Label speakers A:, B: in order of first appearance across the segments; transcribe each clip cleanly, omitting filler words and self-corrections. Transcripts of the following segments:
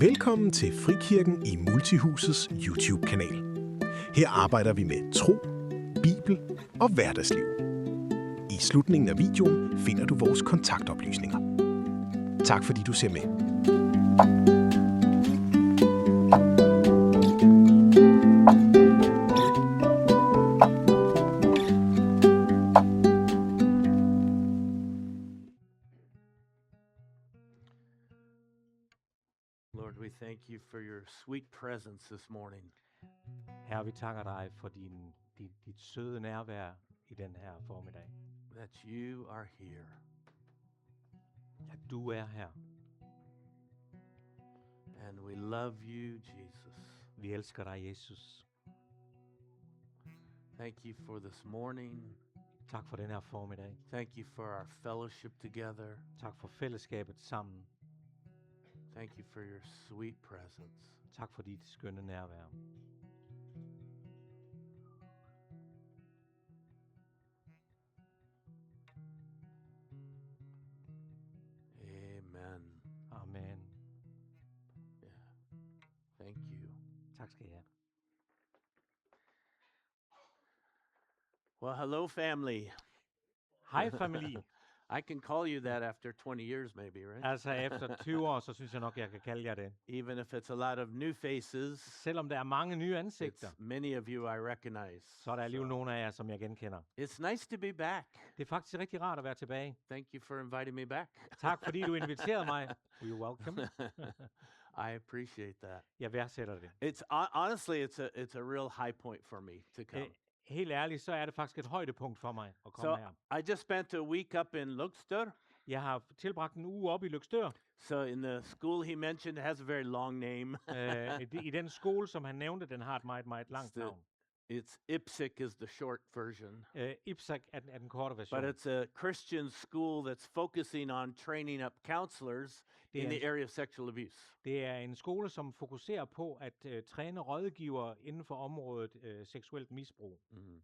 A: Velkommen til Frikirken i Multihusets YouTube-kanal. Her arbejder vi med tro, bibel og hverdagsliv. I slutningen af videoen finder du vores kontaktoplysninger. Tak fordi du ser med.
B: Lord, we thank you for your sweet presence this morning.
C: Herre, vi takker dig for dit søde nærvær i den her formiddag.
B: That you are here.
C: At du er her.
B: And we love you, Jesus.
C: Vi elsker dig, Jesus.
B: Thank you for this morning.
C: Tak for den her formiddag.
B: Thank you for our fellowship together.
C: Tak for fællesskabet sammen.
B: Thank you for your sweet presence.
C: Tak for dit skønne nærvær.
B: Amen.
C: Amen.
B: Yeah. Thank you.
C: Tak skal I have.
B: Well, hello, family.
C: Hej familie.
B: I can call you that after 20 years, maybe, right?
C: Altså efter 20 år, så synes jeg nok, jeg kan kalde jer det.
B: Even if it's a lot of new faces,
C: Selvom der er mange nye ansigter,
B: it's many of you I recognize.
C: så er der alligevel nogle af jer, som jeg genkender.
B: It's nice to be back.
C: Det er faktisk rigtig rart at være tilbage.
B: Thank you for inviting me back.
C: Tak fordi du inviterede mig. You're welcome.
B: I appreciate that.
C: Jeg værdsætter det.
B: It's honestly, it's a real high point for me to come.
C: Helt ærligt, så er det faktisk et højdepunkt for mig at komme
B: So
C: her.
B: I just spent a week up in Løgstør.
C: Jeg har tilbragt en uge op i Løgstør.
B: So in the school he mentioned, it has a very long name.
C: I den skole, som han nævnte, den har et meget, meget langt navn.
B: It's IPSC is the short version.
C: IPSC er den korte version.
B: But it's a Christian school that's focusing on training up counselors in the area of sexual abuse.
C: Det er en skole, som fokuserer på at træne rådgivere inden for området seksuelt misbrug.
B: Mm-hmm.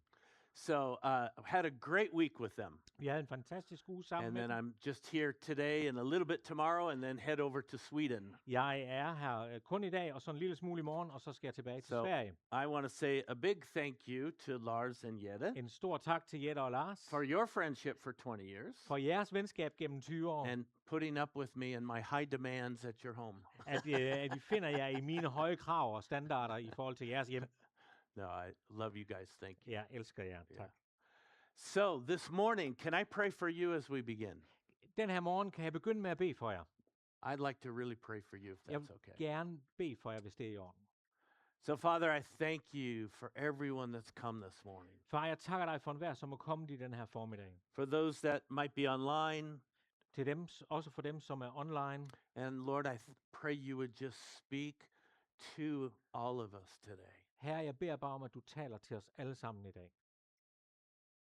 B: So had a great week with them.
C: Vi havde en fantastisk uge sammen med
B: dem.
C: dem.
B: I'm just here today and a little bit tomorrow and then head over to Sweden.
C: Jeg er her kun i dag og så en lille smule i morgen, og så skal jeg tilbage til Sverige.
B: I want to say a big thank you to Lars and Jette.
C: En stor tak til Jette og Lars.
B: For your friendship for 20 years.
C: For jeres venskab gennem 20 år.
B: And putting up with me and my high demands at your home.
C: at I finder jer i mine høje krav og standarder i forhold til jeres hjem.
B: No, I love you guys. Thank you.
C: Jeg elsker jer. Tak.
B: Yeah. So this morning, can I pray for you as we begin?
C: Den her morgen kan jeg begynde med at bede for jer.
B: I'd like to really pray for you, if
C: Jeg
B: that's
C: vil
B: okay.
C: gerne bede for jer, hvis det er i orden.
B: So Father, I thank you for everyone that's come this morning.
C: Far, jeg takker dig for enhver, som er kommet i den her formiddag.
B: For those that might be online.
C: Til dem, også for dem, som er online.
B: And Lord, I pray you would just speak to all of us today.
C: Herre, jeg beder bare om, at du taler til os alle sammen i dag.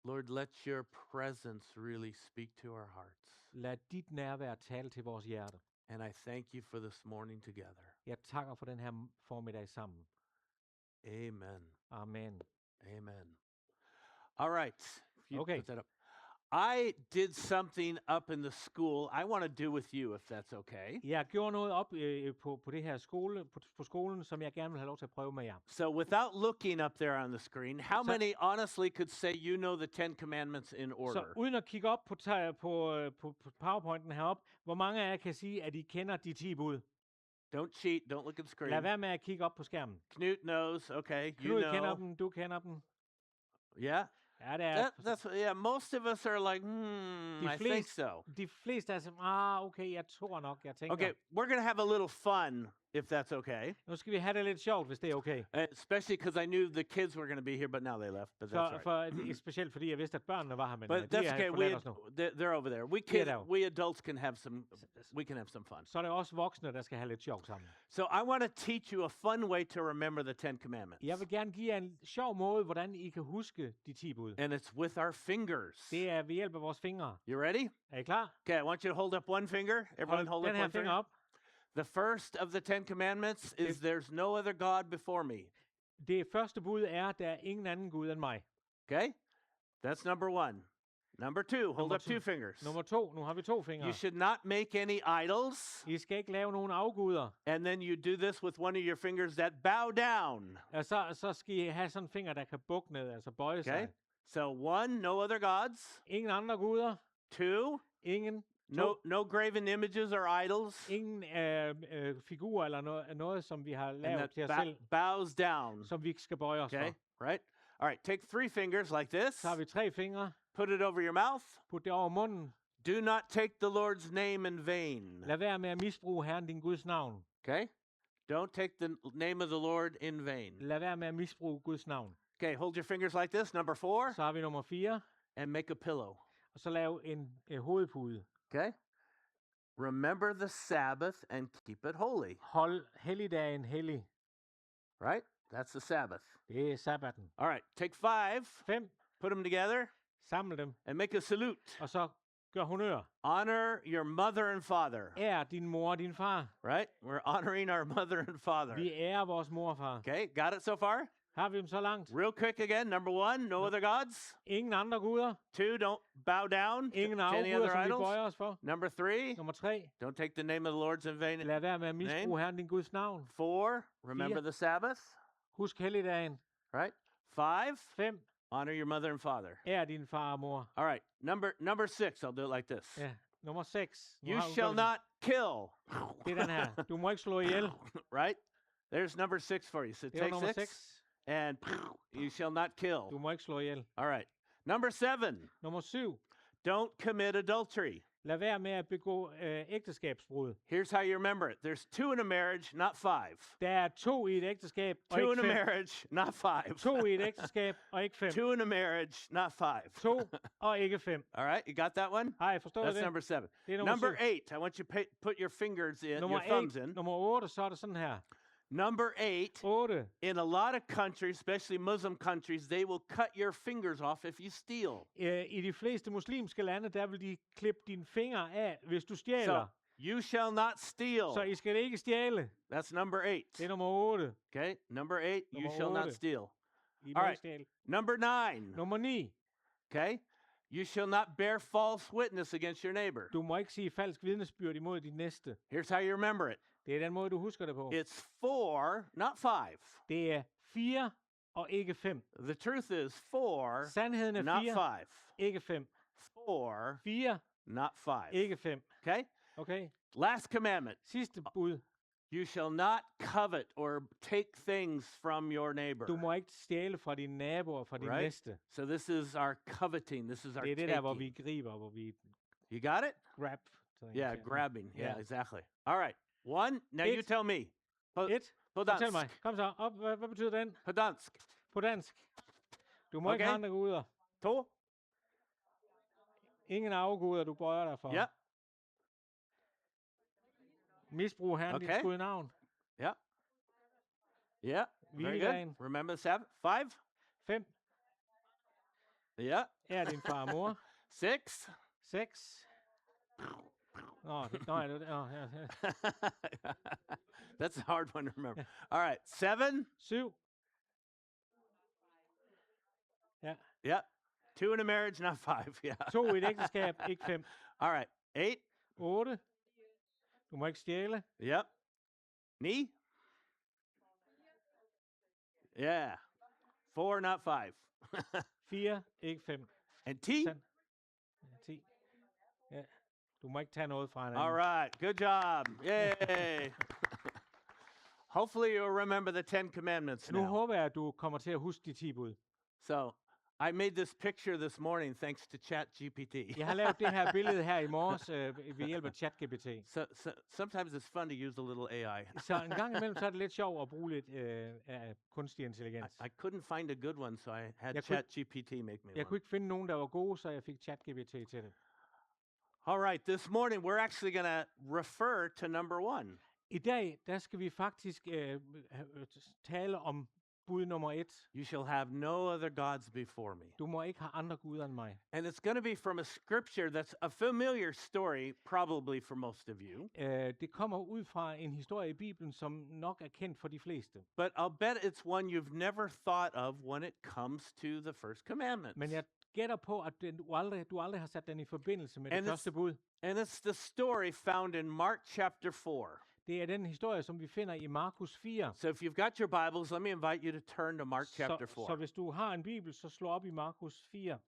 B: Lord, let your presence really speak to our hearts.
C: Lad dit nærvær tale til vores hjerte.
B: And I thank you for this morning together.
C: Jeg takker for den her formiddag sammen.
B: Amen.
C: Amen.
B: Amen. All right.
C: Okay.
B: Put that up. I did something up in the school I want to do with you, if that's okay.
C: Jeg gjorde noget op på det her skole, på skolen, som jeg gerne vil have lov til at prøve med jer.
B: So without looking up there on the screen, how many honestly could say you know the 10 commandments in order?
C: Så uden at kigge op på PowerPointen heroppe, hvor mange af jer kan sige, at I kender de 10 bud?
B: Don't cheat, don't look at the screen.
C: Lad være med at kigge op på skærmen.
B: Knut knows, okay, you
C: Knud
B: know.
C: kender dem, du kender dem.
B: Yeah.
C: Ja, det er.
B: That's most of us are like, I think so.
C: De fleste er sådan, okay, jeg tror nok, jeg tænker.
B: Okay, we're going to have a little fun, if that's okay.
C: Nu skal vi have det lidt sjovt, hvis det er okay.
B: Especially because I knew the kids were going to be here, but now they left. But that's right.
C: Specielt fordi jeg vidste, at børnene var her, men
B: but that's okay. They're over there. We adults can have some. We can have some fun.
C: Så er det også voksne, der skal have lidt sjov sammen.
B: So I want to teach you a fun way to remember the 10 commandments.
C: Jeg vil gerne give jer en sjov måde, hvordan I kan huske de 10 bud.
B: And it's with our fingers.
C: Det er ved hjælp af vores fingre.
B: You ready?
C: Er I klar?
B: Okay, I want you to hold up one finger. Everyone hold up one finger.
C: Op.
B: The first of the 10 commandments is there's no other God before me.
C: Det første bud er, der er ingen anden Gud end mig.
B: Okay? That's number 1. Number 2, hold
C: Nummer
B: up 2
C: to-
B: fingers.
C: Nummer 2, nu har vi 2 fingre.
B: You should not make any idols.
C: I skal ikke lave nogen afguder.
B: And then you do this with one of your fingers that bow down.
C: Og så skal I have sådan en finger, der kan bukke ned, altså bøje
B: Okay?
C: sig.
B: So 1, no other gods.
C: Ingen andre guder.
B: 2,
C: Ingen.
B: no graven images or idols.
C: Ingen figurer eller noget, som vi har
B: And
C: lavet
B: that
C: til os selv,
B: bows down.
C: som vi skal bøje os
B: Okay?
C: for.
B: Right? All right, take 3 fingers like this.
C: Så har vi 3 fingre.
B: Put it over your mouth.
C: Put det over munden.
B: Do not take the Lord's name in vain.
C: Lad være med at misbruge Herren din Guds navn.
B: Okay? Don't take the name of the Lord in vain.
C: Lad være med at misbruge Guds navn.
B: Okay, hold your fingers like this. Number 4.
C: Så har vi nummer 4.
B: And make a pillow.
C: Og så lav en hovedpude.
B: Okay? Remember the Sabbath and keep it holy.
C: Hold helligdagen hellig.
B: Right? That's the Sabbath.
C: Det er sabbaten.
B: All right, take 5,
C: 5.
B: put them together,
C: Samle dem.
B: and make a salute.
C: Og så gør honør.
B: Honor your mother and father.
C: Ær din mor og din far.
B: Right? We're honoring our mother and father.
C: Vi ærer vores mor og far.
B: Okay, got it so far?
C: Har vi dem så langt?
B: Real quick again. Number 1, no other gods.
C: Ingen andre guder.
B: 2, don't bow down
C: Ingen
B: to any
C: afguder,
B: other
C: som vi
B: idols.
C: bøjer os for.
B: Number 3,
C: Nummer 3.
B: don't take the name of the Lord's in vain.
C: Lad være med at misbruge Herren din Guds navn.
B: 4, remember
C: 4.
B: the Sabbath.
C: Husk helligdagen.
B: Right? 5,
C: 5.
B: honor your mother and father.
C: Ær din far og mor.
B: All right, number 6, I'll do it like this.
C: Ja. Nummer 6.
B: You shall not kill.
C: Det er den her. Du må ikke slå ihjel.
B: Right? There's number 6 for you. So
C: Det er
B: take
C: nummer
B: 6
C: 6.
B: and you shall not kill.
C: Du må ikke slå ihjel.
B: All right. Number 7,
C: Nummer 7.
B: don't commit adultery.
C: Lad være med at begå ægteskabsbrud.
B: Here's how you remember it. There's 2 in a marriage, not 5.
C: Der er 2 i et ægteskab, og
B: 2 in
C: ikke
B: a
C: 5.
B: marriage, not 5.
C: 2 i et ægteskab, og ikke 5.
B: 2 in a marriage, not 5.
C: 2 og ikke 5.
B: All right, you got that one?
C: Har I forstået
B: That's
C: det?
B: number 7.
C: Det er nummer
B: Number
C: 7.
B: 8, I want you to put your fingers in,
C: Nummer
B: your thumbs in.
C: 8, nummer 8, så er det sådan her.
B: Number 8,
C: 8.
B: in a lot of countries, especially Muslim countries, they will cut your fingers off if you steal.
C: I de fleste muslimske lande, der vil de klippe dine fingre af, hvis du
B: So,
C: stjæler.
B: you shall not steal.
C: Så I skal ikke stjæle.
B: That's number 8.
C: Det er nummer 8.
B: Okay, number 8, you
C: Nummer
B: shall not
C: 8.
B: steal.
C: I må
B: All
C: ikke
B: right.
C: stjæle.
B: Number 9,
C: Nummer 9.
B: okay, you shall not bear false witness against your neighbor.
C: Du må ikke sige falsk vidnesbyrd imod din næste.
B: Here's how you remember it.
C: Det er den måde, du husker det på.
B: It's 4, not 5.
C: Det er 4 og ikke 5.
B: The truth is 4,
C: Sandheden er
B: not
C: 4,
B: 5.
C: ikke 5.
B: 4,
C: 4,
B: not 5.
C: ikke 5.
B: Okay?
C: Okay?
B: Last commandment.
C: Sidste bud.
B: You shall not covet or take things from your neighbor.
C: Du må ikke stjæle fra din nabo og fra din
B: Right?
C: næste.
B: So this is our coveting. This is our
C: Det er det der, hvor vi
B: taking.
C: griber, hvor vi
B: You got it?
C: grab.
B: Yeah, grabbing. Yeah,
C: Yeah.
B: exactly. All right. 1. Now you
C: It.
B: tell me.
C: 1.
B: På
C: Fortæl mig.
B: dansk.
C: Kom så. Op. Hvad betyder den?
B: På dansk.
C: På dansk. Du må ikke
B: Okay.
C: have andre guder.
B: 2.
C: Ingen afguder, du bøjer dig for.
B: Ja.
C: Misbrug Herren dit
B: Okay.
C: Gud navn.
B: Yeah. Very
C: Hviledagen.
B: good. Remember the Sabbath. 5.
C: 5.
B: Yeah.
C: Er din far og mor.
B: 6.
C: 6. Nå, ja.
B: That's a hard one to remember. All right. 7.
C: 7.
B: Yeah. 2 in a marriage, not 5. Yeah.
C: 2 i et ægteskab, ikke 5.
B: All right. 8.
C: 8. Du må ikke stjæle.
B: Yep. 9. Yeah. 4, not 5.
C: 4, ikke 5.
B: And 10.
C: 10. Ja. Du må ikke tage noget fra hinanden.
B: All right. Good job. Yay. Hopefully you'll remember the 10 commandments
C: Nu
B: now.
C: håber jeg, at du kommer til at huske de 10 bud.
B: So I made this picture this morning thanks to ChatGPT.
C: Jeg har lavet det her billede her i morges ved hjælp af ChatGPT.
B: So sometimes it's fun to use a little AI.
C: Så en gang imellem så er det lidt sjovt at bruge lidt af kunstig intelligens.
B: I couldn't find a good one, so I had
C: Jeg kunne-
B: ChatGPT make me
C: Jeg kunne
B: one.
C: ikke finde nogen, der var gode, så jeg fik ChatGPT til det.
B: All right, this morning we're actually going to refer to number 1.
C: I dag, der skal vi faktisk tale om bud nummer 1.
B: You shall have no other gods before me.
C: Du må ikke have andre guder end mig.
B: And it's going to be from a scripture that's a familiar story, probably for most of you.
C: Det kommer ud fra en historie i Bibelen, som nok er kendt for de fleste.
B: But I'll bet it's one you've never thought of when it comes to the first commandment.
C: Men jeg gætter på, at du aldrig har sat den i forbindelse med det
B: And
C: første bud.
B: And it's the story found in Mark chapter 4.
C: Det er den historie, som vi finder i Markus 4.
B: So if you've got your Bibles, let me invite you to turn to Mark chapter 4.
C: Så hvis du har en bibel, så slå op i Markus 4.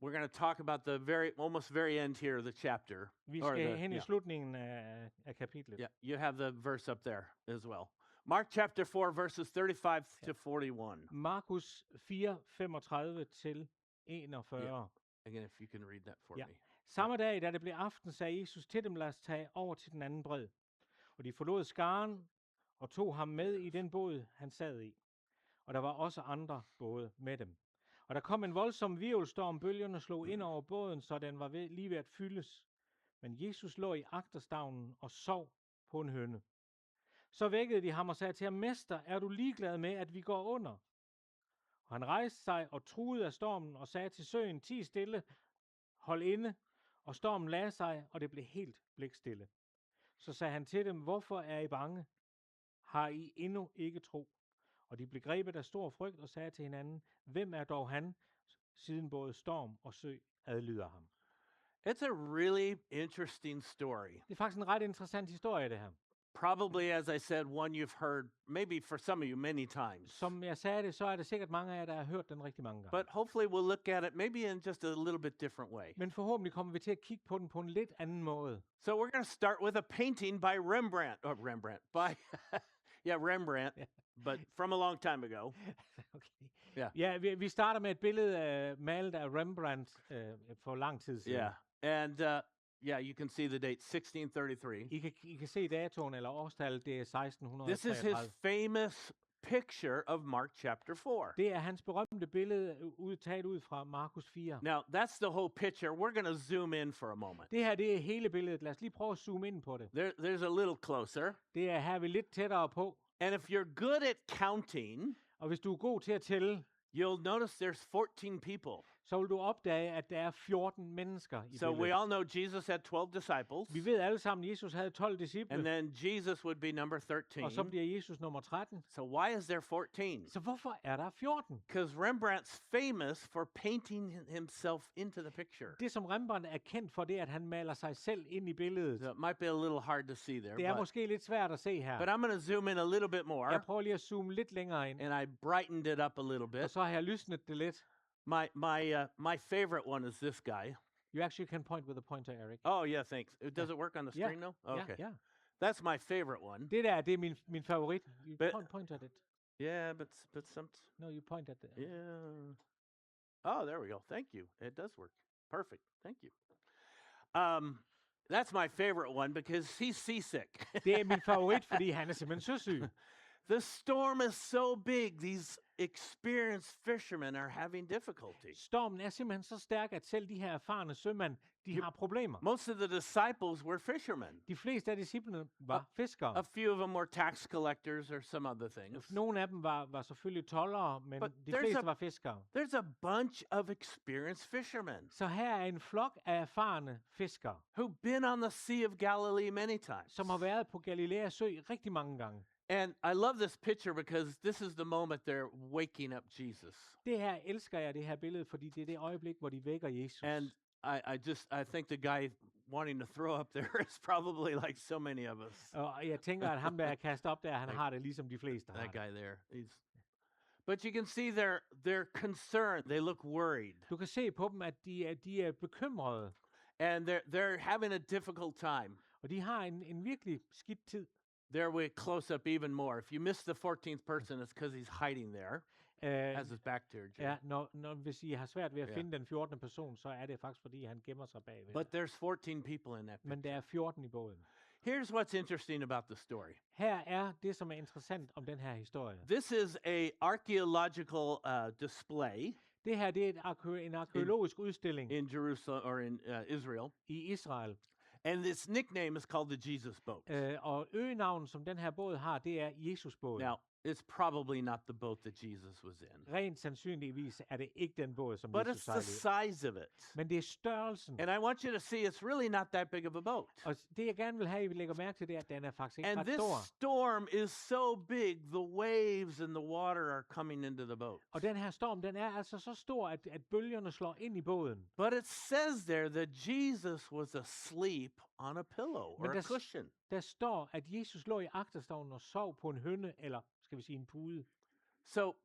B: We're going to talk about the almost very end here of the chapter.
C: Vi
B: Or
C: skal
B: the-
C: hen i
B: yeah.
C: slutningen af kapitlet.
B: Yeah, you have the verse up there as well. Mark chapter 4, verses 35 to 41.
C: Markus 4, 35 til 41.
B: Again, if you can read that for
C: Ja.
B: me.
C: Samme dag, da det blev aften, sagde Jesus til dem, lad os tage over til den anden bred. Og de forlod skaren og tog ham med i den båd, han sad i. Og der var også andre både med dem. Og der kom en voldsom hvirvelstorm, bølgerne slog ind over båden, så den var lige ved at fyldes. Men Jesus lå i agterstavnen og sov på en høne. Så vækkede de ham og sagde til ham, Mester, er du ligeglad med, at vi går under? Og han rejste sig og truede af stormen og sagde til søen, ti stille, hold inde. Og stormen lagde sig, og det blev helt blikstille. Så sagde han til dem, hvorfor er I bange? Har I endnu ikke tro? Og de blev grebet af stor frygt og sagde til hinanden, hvem er dog han, siden både storm og sø adlyder ham?
B: It's a really interesting story.
C: Det er faktisk en ret interessant historie, det her.
B: Probably, as I said, one you've heard, maybe for some of you, many times.
C: Som jeg sagde det, så er det sikkert mange af jer, der har hørt den rigtig mange gange.
B: But hopefully we'll look at it maybe in just a little bit different way.
C: Men forhåbentlig kommer vi til at kigge på den på en lidt anden måde.
B: So we're going to start with a painting by Rembrandt. Rembrandt, but from a long time ago.
C: Okay.
B: Ja.
C: Ja, vi starter med et billede malet af Rembrandt for lang tid siden.
B: Yeah. And you can see the date, 1633.
C: I kan se datoen eller årstallet, det er 1633.
B: This is his famous picture of Mark chapter 4.
C: Det er hans berømte billede taget ud fra Markus 4.
B: Now, that's the whole picture. We're going to zoom in for a moment.
C: Det her, det er hele billedet. Lad os lige prøve at zoome ind på det.
B: There's a little closer.
C: Det er her, vi er lidt tættere på.
B: And if you're good at counting,
C: Og hvis du er god til at tælle,
B: you'll notice there's 14 people.
C: så vil du opdage, at der er 14 mennesker i
B: So we
C: billedet.
B: all know Jesus had 12 disciples.
C: Vi ved alle sammen, at Jesus havde 12 disciple,
B: And then Jesus would be number 13.
C: og så bliver Jesus nummer 13.
B: So why is there 14?
C: Så hvorfor er der 14?
B: Because Rembrandt's famous for painting himself into the picture.
C: Det, som Rembrandt er kendt for, det er, at han maler sig selv ind i billedet.
B: So it might be a little hard to see there.
C: Det er
B: But,
C: måske lidt svært at se her.
B: but I'm going to zoom in a little bit
C: Jeg
B: more.
C: prøver lige at zoome lidt længere ind,
B: And I brightened it up a little
C: og
B: bit.
C: så har jeg lysnet det lidt.
B: My favorite one is this guy.
C: You actually can point with a pointer, Eric.
B: Oh, yeah, thanks. Does it work on the
C: Yeah.
B: screen now? Okay.
C: Ja.
B: That's my favorite one.
C: Det der, det er min favorit. You
B: But-
C: point at it.
B: Yeah, but some...
C: No, you point at it.
B: Yeah. Oh, there we go. Thank you. It does work. Perfect. Thank you. That's my favorite one because he's seasick.
C: Det er min favorit, fordi han er simpelthen søsyg.
B: The storm is so big, these experienced fishermen are having difficulty.
C: Stormen er simpelthen så stærk, at selv de her erfarne sømænd, de har problemer.
B: Most of the disciples were fishermen.
C: De fleste af disciplene var fiskere.
B: A few of them were tax collectors or some other things.
C: Nogle af dem var selvfølgelig toldere, men
B: But
C: de
B: there's
C: fleste var fiskere.
B: There's a bunch of experienced fishermen
C: Så her er en flok af erfarne fiskere,
B: who've been on the Sea of Galilee many times.
C: som har været på Galileas sø rigtig mange gange.
B: And I love this picture because this is the moment they're waking up Jesus.
C: Det her elsker jeg, det her billede, fordi det er det øjeblik, hvor de vækker Jesus.
B: And I think the guy wanting to throw up there is probably like so many of us.
C: Og jeg tænker, at ham, der er kastet op der, han har det ligesom de fleste har
B: That
C: det.
B: guy there. But you can see they're concerned. They look worried.
C: Du kan se på dem, at de er bekymrede,
B: And they're having a difficult time.
C: og de har en virkelig skidt tid.
B: There we close up even more. If you miss the 14th person, it's because he's hiding there. Has his back to her.
C: Ja, hvis I har svært ved at
B: Ja.
C: finde den 14. person, så er det faktisk, fordi han gemmer sig bagved.
B: But there's 14 people in that picture.
C: Men der er 14 i båden.
B: Here's what's interesting about the story.
C: Her er det, som er interessant om den her historie.
B: This is a archaeological display
C: Det her, det er en arkeologisk udstilling
B: in Jerusalem or in Israel.
C: i Israel.
B: And its nickname is called the Jesus boat.
C: Og øgenavnet, som den her båd har, det er Jesusbåden.
B: Now, it's probably not the boat that Jesus was in.
C: Rent sandsynligvis er det ikke den båd, som
B: But
C: Jesus
B: it's the
C: sejlede i.
B: size of it.
C: Men det er størrelsen.
B: And I want you to see it's really not that big of a boat.
C: Og det jeg gerne vil have, I vil lægge mærke til, det er, at den er faktisk ikke
B: And
C: ret
B: this
C: stor.
B: storm is so big, the waves and the water are coming into the boat.
C: Og den her storm, den er altså så stor, at bølgerne slår ind i båden.
B: But it says there that Jesus was asleep on a pillow
C: Men
B: or a
C: der,
B: cushion.
C: der står, at Jesus lå i agterstavnen og sov på en hønne, eller skal vi sige en pude.
B: So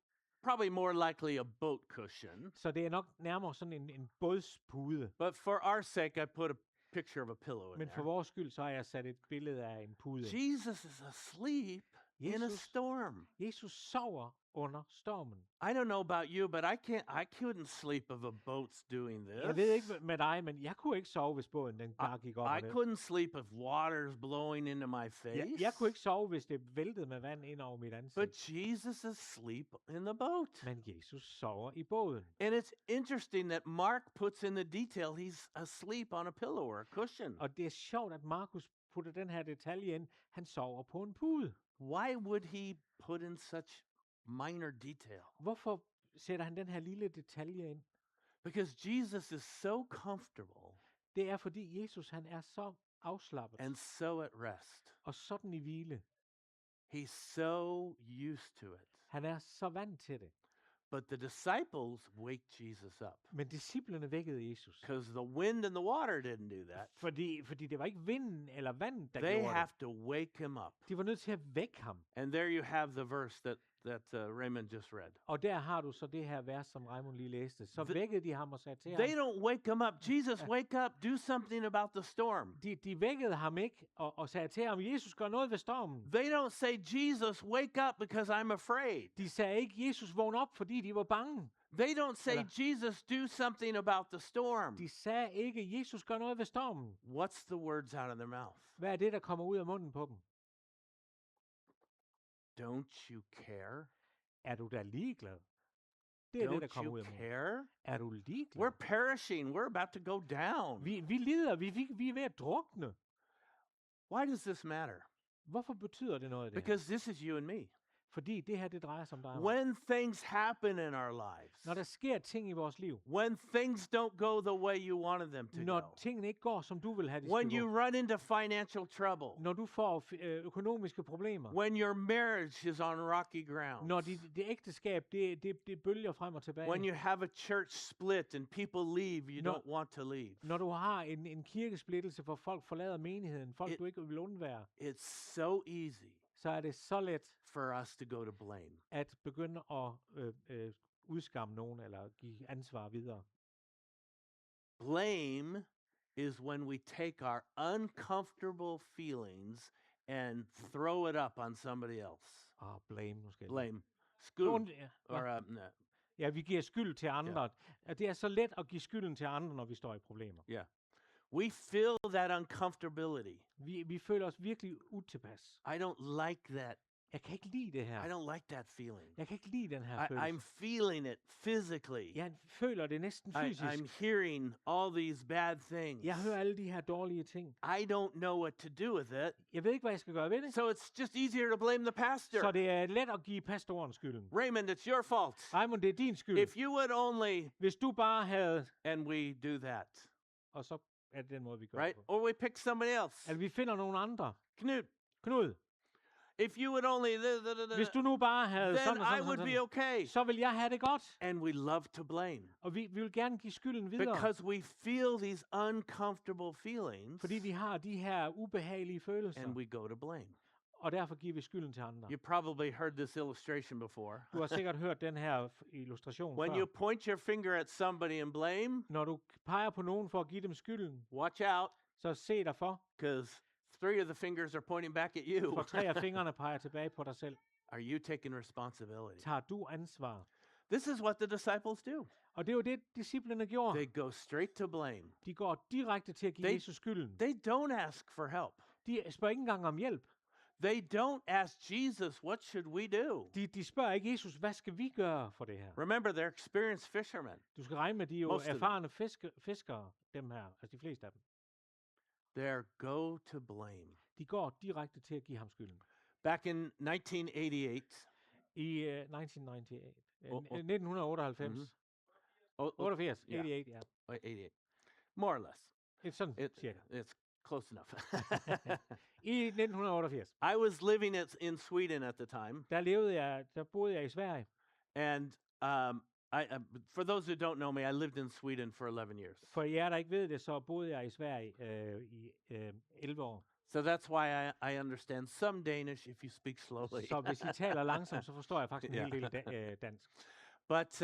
B: probably more likely a boat cushion.
C: Så det er nok nærmere sådan en bådspude.
B: But for our sake, I put a picture of a pillow in
C: Men for
B: there.
C: vores skyld, så har jeg sat et billede af en pude.
B: Jesus is asleep in a
C: Jesus,
B: storm.
C: Jesus sover under stormen.
B: I don't know about you, but I couldn't sleep if a boat's doing this.
C: Jeg ved ikke med dig, men jeg kunne ikke sove, hvis båden den bare gik op
B: I
C: og ned.
B: couldn't sleep if water's blowing into my face.
C: Jeg kunne ikke sove, hvis det væltede med vand ind over mit ansigt.
B: But Jesus is asleep in the boat.
C: Men Jesus sover i båden.
B: And it's interesting that Mark puts in the detail he's asleep on a pillow or a cushion.
C: Og det er sjovt, at Markus putter den her detalje ind. Han sover på en pude.
B: Why would he put in such minor detail?
C: Hvorfor sætter han den her lille detalje ind?
B: Because Jesus is so comfortable
C: Det er fordi Jesus han er så afslappet
B: and so at rest.
C: og sådan i hvile.
B: He's so used to it.
C: Han er så vant til det.
B: But the disciples wake Jesus up
C: Men disciplene vækkede Jesus.
B: because the wind and the water didn't do that.
C: Fordi det var ikke vinden eller vandet, der
B: They
C: gjorde
B: have
C: det.
B: to wake him up.
C: De var nødt til at vække ham.
B: And there you have the verse that Raymond just read.
C: Og der har du så det her vers, som Raimund lige læste. Så vækkede de ham og sagde til ham.
B: They don't wake him up. Jesus, wake up. Do something about the storm.
C: De vækkede ham ikke og sagde til ham, Jesus gør noget ved stormen.
B: They don't say, Jesus, wake up because I'm afraid.
C: De sagde ikke, Jesus vågn op, fordi de var bange.
B: They don't say,
C: Eller-
B: Jesus, do something about the storm.
C: De sagde ikke, Jesus gør noget ved stormen.
B: What's the words out of their mouth?
C: Hvad er det, der kommer ud af munden på dem?
B: Don't you care?
C: Er du da ligeglad? Det er det, der
B: Don't
C: kommer
B: you
C: ud af munden.
B: care?
C: Er du ligeglad?
B: We're perishing. We're about to go down.
C: Vi lider, vi er ved at drukne.
B: Why does this matter?
C: Hvorfor betyder det noget, det her?
B: Because this is you and me.
C: Fordi det her, det drejer sig om dig og mig.
B: When things happen in our lives,
C: Når der sker ting i vores liv,
B: when things don't go the way you wanted them to
C: når
B: go,
C: tingene ikke går, som du vil have, de
B: when
C: skal
B: you
C: gå,
B: run into financial trouble,
C: når du får økonomiske problemer,
B: when your marriage is on rocky ground,
C: når det ægteskab, det bølger frem og tilbage,
B: when you have a church split and people leave you
C: No.
B: don't want to leave,
C: når du har en kirkesplittelse, hvor folk forlader menigheden, folk
B: It-
C: du ikke vil undvære,
B: it's so easy
C: så er det så let
B: for us to go to blame.
C: at begynde at udskamme nogen eller give ansvar videre.
B: Blame is when we take our uncomfortable feelings and throw it up on somebody else.
C: Blame måske.
B: Blame. Skyld.
C: Ja,
B: Or, no.
C: ja, vi giver skyld til andre. Ja. Det er så let at give skylden til andre, når vi står i problemer.
B: Yeah. We feel that uncomfortability.
C: Vi føler os virkelig utilpas.
B: I don't like that.
C: Jeg kan ikke lide det her.
B: I don't like that feeling.
C: Jeg kan ikke lide den her følelse.
B: I'm feeling it physically.
C: Jeg føler det næsten fysisk.
B: I'm hearing all these bad things.
C: Jeg hører alle de her dårlige ting.
B: I don't know what to do with it.
C: Jeg ved ikke, hvad jeg skal gøre ved det.
B: So it's just easier to blame the pastor.
C: Så det er let at give pastoren skylden.
B: Raymond, it's your fault.
C: Raimund, det er din skyld.
B: If you would only,
C: Hvis du bare havde...
B: and we do that,
C: Og så er det den måde, vi gør
B: right?
C: det på.
B: Or we pick somebody else.
C: At vi finder nogle andre.
B: Knud,
C: Knud,
B: if you would only,
C: hvis du nu bare havde
B: then
C: sådan og
B: I
C: sådan,
B: would
C: sådan,
B: be okay.
C: så vil jeg have det godt.
B: And we love to blame
C: Og vi vil gerne give skylden videre.
B: because we feel these uncomfortable feelings,
C: Fordi vi har de her ubehagelige følelser.
B: and we go to blame.
C: Og derfor giver vi skylden til andre.
B: You probably heard this illustration before.
C: Du har sikkert hørt den her illustration
B: When
C: før.
B: you point your finger at somebody and blame,
C: Når du peger på nogen for at give dem skylden,
B: watch out,
C: så se dig for,
B: because 3 of the fingers are pointing back at you.
C: for 3 af fingrene peger tilbage på dig selv.
B: Are you taking responsibility?
C: Tager du ansvar?
B: This is what the disciples do.
C: Og det er jo det, disciplene gjorde.
B: They go straight to blame.
C: De går direkte til at give
B: They-
C: Jesus skylden.
B: They don't ask for help.
C: De spørger ikke engang om hjælp.
B: They don't ask Jesus, what should we do?
C: De spørger ikke Jesus, hvad skal vi gøre for det her?
B: Remember, they're experienced fishermen.
C: Du skal regne med, de er jo
B: Most of them.
C: erfarne fiskere, dem her, altså de fleste af dem.
B: They're go to blame.
C: De går direkte til at give ham skylden.
B: Back in 1988,
C: I 1998.
B: Oh, oh.
C: 1998.
B: Mhm. Oh,
C: 88,
B: yeah.
C: 88, ja.
B: 88. More or less.
C: Det er sådan
B: It,
C: cirka.
B: it's close enough.
C: I 1988,
B: I was living in Sweden at the time,
C: der boede jeg i Sverige.
B: and for those who don't know me, I lived in Sweden for 11 years.
C: For jer, der ikke ved det, så boede jeg i Sverige i 11 år.
B: So that's why I understand some Danish if you speak slowly.
C: Så hvis I taler langsomt, så forstår jeg faktisk en hel del dansk.
B: But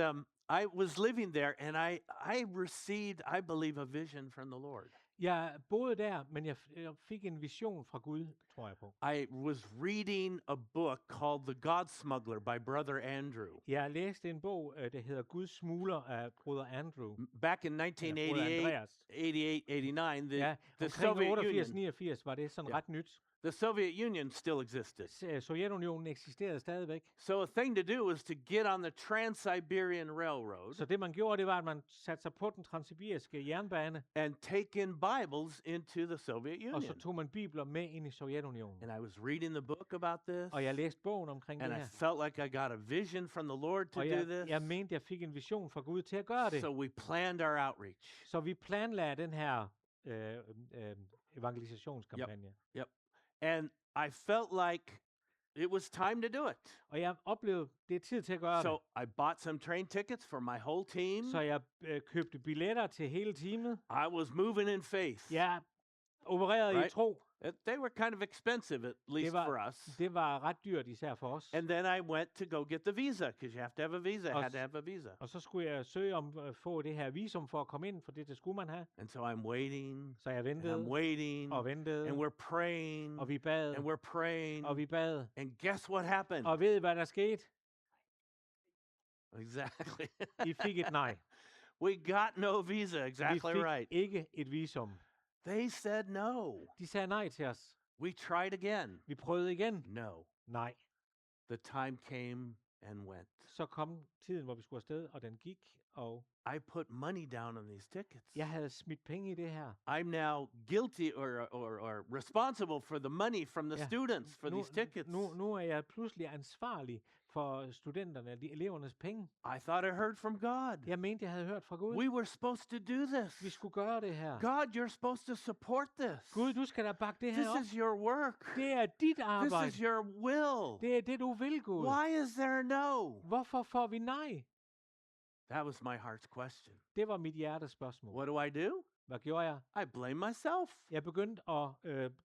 B: I was living there, and I received, I believe, a vision from the Lord.
C: Jeg boede der, men jeg fik en vision fra Gud, tror jeg på.
B: I was reading a book called The God Smuggler by Brother Andrew.
C: Jeg læste en bog, der hedder Guds smugler af broder Andrew.
B: Back in
C: Eller broder
B: 1988,
C: Andreas.
B: 89,
C: Ja,
B: the
C: omkring
B: Soviet
C: 88,
B: Union,
C: 89 var det sådan
B: Ja.
C: ret nyt.
B: the Soviet Union still existed.
C: Sovjetunionen eksisterede stadigvæk.
B: So a thing to do was to get on the Trans-Siberian Railroad
C: Så det man gjorde, det var, at man satte sig på den transsibiriske jernbane,
B: and take in Bibles into the Soviet
C: og så
B: Union.
C: tog man bibler med ind i Sovjetunionen.
B: And I was reading the book about this,
C: Og jeg læste bogen omkring
B: and
C: det
B: I
C: her.
B: felt like I got a vision from the Lord to
C: Og
B: do this.
C: jeg mente, jeg fik en vision fra Gud til at gøre det.
B: So we planned our outreach.
C: Så vi planlagde den her evangelisationskampagne.
B: And I felt like it was time to do it.
C: Og jeg oplevede, det er tid til at gøre
B: So I bought some train tickets for my whole team.
C: det. Så jeg købte billetter til hele teamet.
B: I was moving in faith.
C: Jeg opererede i
B: Right.
C: tro.
B: They were kind of expensive, at least for us.
C: Det var ret dyrt, især for os.
B: And then I went to go get the visa, because you have to have a visa. I had to have a visa.
C: Og så skulle jeg søge om at få det her visum for at komme ind, for det skulle man have.
B: And so I'm waiting,
C: Så jeg
B: and
C: ventede
B: I'm waiting,
C: og ventede,
B: and we're praying,
C: og vi bad,
B: and we're praying.
C: og vi bad.
B: And guess what happened?
C: Og ved I, hvad der skete?
B: Exactly.
C: I fik et nej.
B: We got no visa,
C: Vi
B: exactly
C: fik
B: right.
C: ikke et visum.
B: They said no.
C: De sagde nej til os.
B: We tried again.
C: Vi prøvede igen.
B: No.
C: Nej.
B: The time came and went.
C: Så kom tiden, hvor vi skulle afsted, og den gik, og
B: I put money down on these tickets.
C: jeg havde smidt penge i det her.
B: I'm now guilty or responsible for the money from the
C: Ja.
B: students for these tickets.
C: Nu er jeg pludselig ansvarlig for studenterne, de elevernes penge.
B: I thought I heard from God.
C: Jeg mente, jeg havde hørt fra Gud.
B: We were supposed to do
C: Vi
B: this.
C: skulle gøre det her.
B: God, you're supposed to support this.
C: Gud, du skal da bakke det her
B: This
C: op.
B: is your work.
C: Det er dit
B: This
C: arbejde.
B: is your will.
C: Det er det, du vil, Gud.
B: Why is there no?
C: Hvorfor får vi nej?
B: That was my heart's question.
C: Det var mit hjertes spørgsmål.
B: What do I do?
C: Hvad gjorde jeg?
B: I blame myself.
C: Jeg begyndte at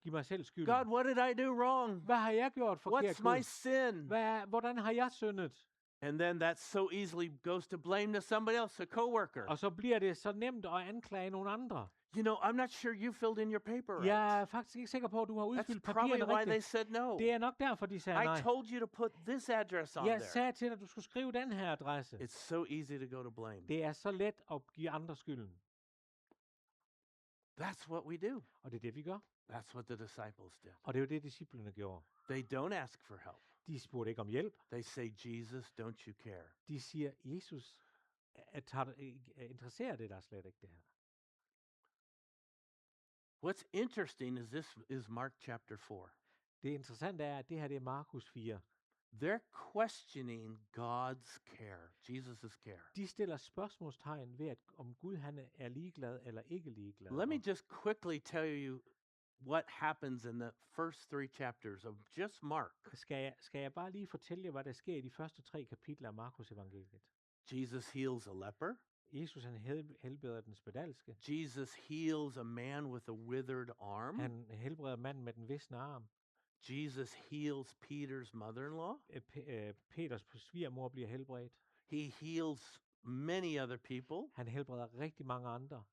C: give mig selv skyld.
B: God, what did I do wrong?
C: Hvad har jeg gjort forkert,
B: What's my
C: Gud?
B: sin?
C: Hvordan har jeg syndet?
B: And then that so easily goes to blame to somebody else, a coworker.
C: Og så bliver det så nemt at anklage nogle andre.
B: You know, I'm not sure you filled in your paper right.
C: Jeg er faktisk ikke sikker på, at du har
B: That's
C: udfyldt
B: probably
C: papirerne
B: why they
C: rigtigt.
B: said no.
C: Det er nok derfor, de sagde
B: I
C: nej.
B: told you to put this address on
C: Jeg
B: there.
C: sagde til dig, at du skulle skrive den her adresse.
B: It's so easy to go to blame.
C: Det er så let at give andre skylden.
B: That's what we do.
C: Og det er det, vi gør.
B: That's what the disciples did.
C: Og det er jo det, disciplene gjorde.
B: They don't ask for help.
C: De spurgte ikke om hjælp.
B: They say, Jesus, don't you care?
C: De siger, Jesus, interesserer det dig slet ikke det her?
B: What's interesting is this is Mark chapter 4.
C: Det interessante er, at det her det er Markus 4.
B: They're questioning God's care, Jesus' care.
C: De stiller spørgsmålstegn ved, at om Gud han er ligeglad eller ikke ligeglad.
B: Let me
C: Og
B: just quickly tell you what happens in the first 3 chapters of just Mark.
C: Skal jeg bare lige fortælle jer, hvad der sker i de første 3 kapitler af Markus evangeliet?
B: Jesus heals a leper.
C: Jesus han helbreder den spedalske.
B: Jesus heals a man with a withered arm.
C: Han helbreder manden med den visne arm.
B: Jesus heals Peter's mother-in-law.
C: Peters svigermor bliver helbredt.
B: He heals many other people.
C: Han helbreder rigtig mange andre.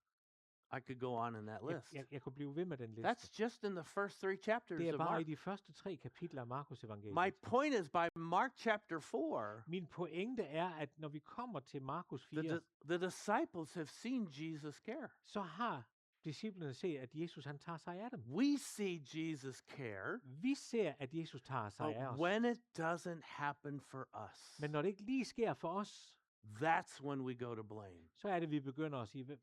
B: I could go on in that list.
C: Jeg kunne blive ved med den liste.
B: That's just in the first 3 chapters
C: Det er
B: of
C: bare
B: Mark.
C: i de første 3 kapitler af Markus evangeliet.
B: My point is by Mark chapter 4,
C: Min pointe er, at når vi kommer til Markus 4,
B: the disciples have seen Jesus care.
C: så har disciplene set, at Jesus han tager sig af dem.
B: We see Jesus care,
C: Vi ser, at Jesus tager sig af
B: but
C: os.
B: when it doesn't happen for us,
C: Men når det ikke lige sker for os,
B: that's when we go to blame.
C: så er det, vi begynder at sige,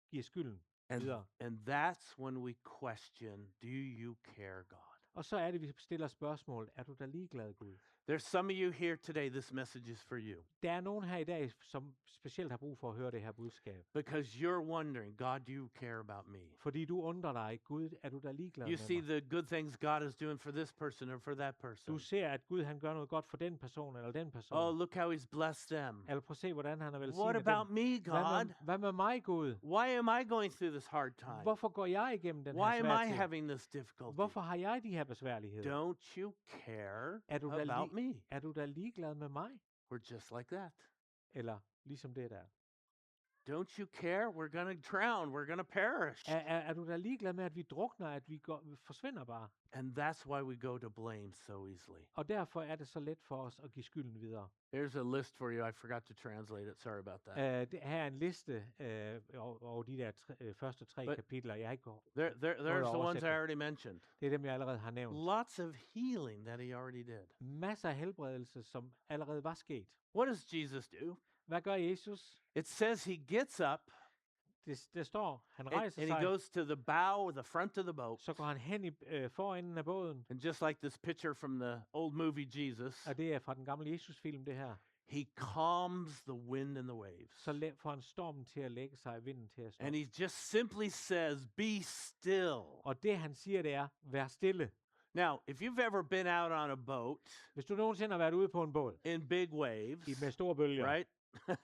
C: giver skylden videre.
B: And that's when we question, do you care, God?
C: Og så er det, vi stiller spørgsmål, er du da ligeglad, Gud?
B: There's some of you here today, this message is for you.
C: Der er nogen her i dag, som specielt har brug for at høre det her budskab.
B: Because you're wondering, God, do you care about me?
C: Fordi du undrer dig, Gud, er du da ligeglad
B: You
C: med
B: see
C: mig?
B: the good things God is doing for this person or for that person.
C: Du ser, at Gud han gør noget godt for den person eller den person.
B: Oh, look how he's blessed them.
C: Eller prøv at se, hvordan han har
B: What
C: velsignet
B: about
C: dem.
B: me, God?
C: Hvad med mig, Gud?
B: Why am I going through this hard time?
C: Hvorfor går jeg igennem den
B: Why
C: her
B: am
C: svære
B: I
C: tid?
B: having this difficulty?
C: Hvorfor har jeg de her besværligheder?
B: Don't you care
C: Er du, da
B: about me?
C: er du da ligeglad med mig?
B: We're just like that.
C: Eller ligesom det der.
B: Don't you care? We're going to drown. We're going to perish.
C: Er du da ligeglad med, at vi drukner, at vi forsvinder bare?
B: And that's why we go to blame so easily.
C: Og derfor er det så let for os at give skylden videre.
B: Here's a list for you. I forgot to translate it. Sorry about that.
C: Det her er en liste over de der første 3
B: But
C: kapitler. Jeg har ikke
B: There's the ones I
C: oversætte.
B: already mentioned.
C: Det er dem, jeg allerede har nævnt.
B: Lots of healing that he already did.
C: Masser af helbredelse, som allerede var sket.
B: What does Jesus do?
C: Hvad gør Jesus?
B: It says he gets up
C: Det står, han
B: and
C: rejser
B: he
C: sig,
B: goes to the bow, the front of the boat.
C: så går han hen i forenden af båden,
B: And just like this picture from the old movie Jesus,
C: og det er fra den gamle Jesus-film, det her.
B: he calms the wind and the waves.
C: Så får han stormen til at lægge sig, vinden til at stoppe.
B: And he just simply says, be still.
C: Og det han siger, det er, vær stille.
B: Now, if you've ever been out on a boat
C: Hvis du nogensinde har været ude på en båd,
B: in big waves,
C: med store bølger,
B: right?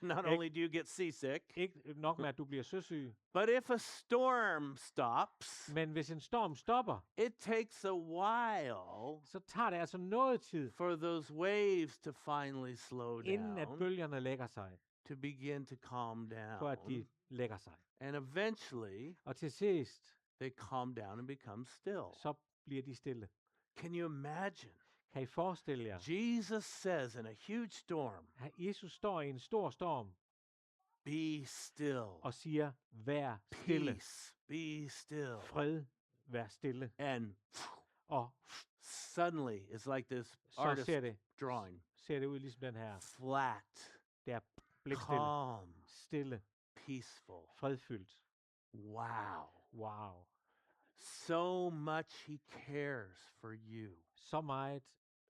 B: Not only do you get seasick,
C: ikke nok med, at du bliver søsyg,
B: but if a storm stops,
C: men hvis en storm stopper,
B: it takes a while
C: så tager det altså noget tid,
B: for those waves to finally slow
C: inden at
B: down,
C: bølgerne lægger sig,
B: to begin to calm
C: for at
B: down.
C: de lægger sig.
B: And eventually,
C: Og til sidst,
B: they calm down and become still.
C: så bliver de stille.
B: Can you imagine?
C: Kan I forestille jer?
B: Jesus says in a huge storm,
C: Jesus står i en stor storm
B: be still.
C: og siger, vær stille.
B: Peace, be still.
C: Fred, vær stille.
B: And
C: Og
B: suddenly, it's like this
C: så
B: artist
C: ser
B: drawing.
C: det ud ligesom den her.
B: Flat,
C: Det er blikstille,
B: calm,
C: stille,
B: peaceful.
C: fredfyldt.
B: Wow.
C: Wow.
B: So much he cares for you
C: Så meget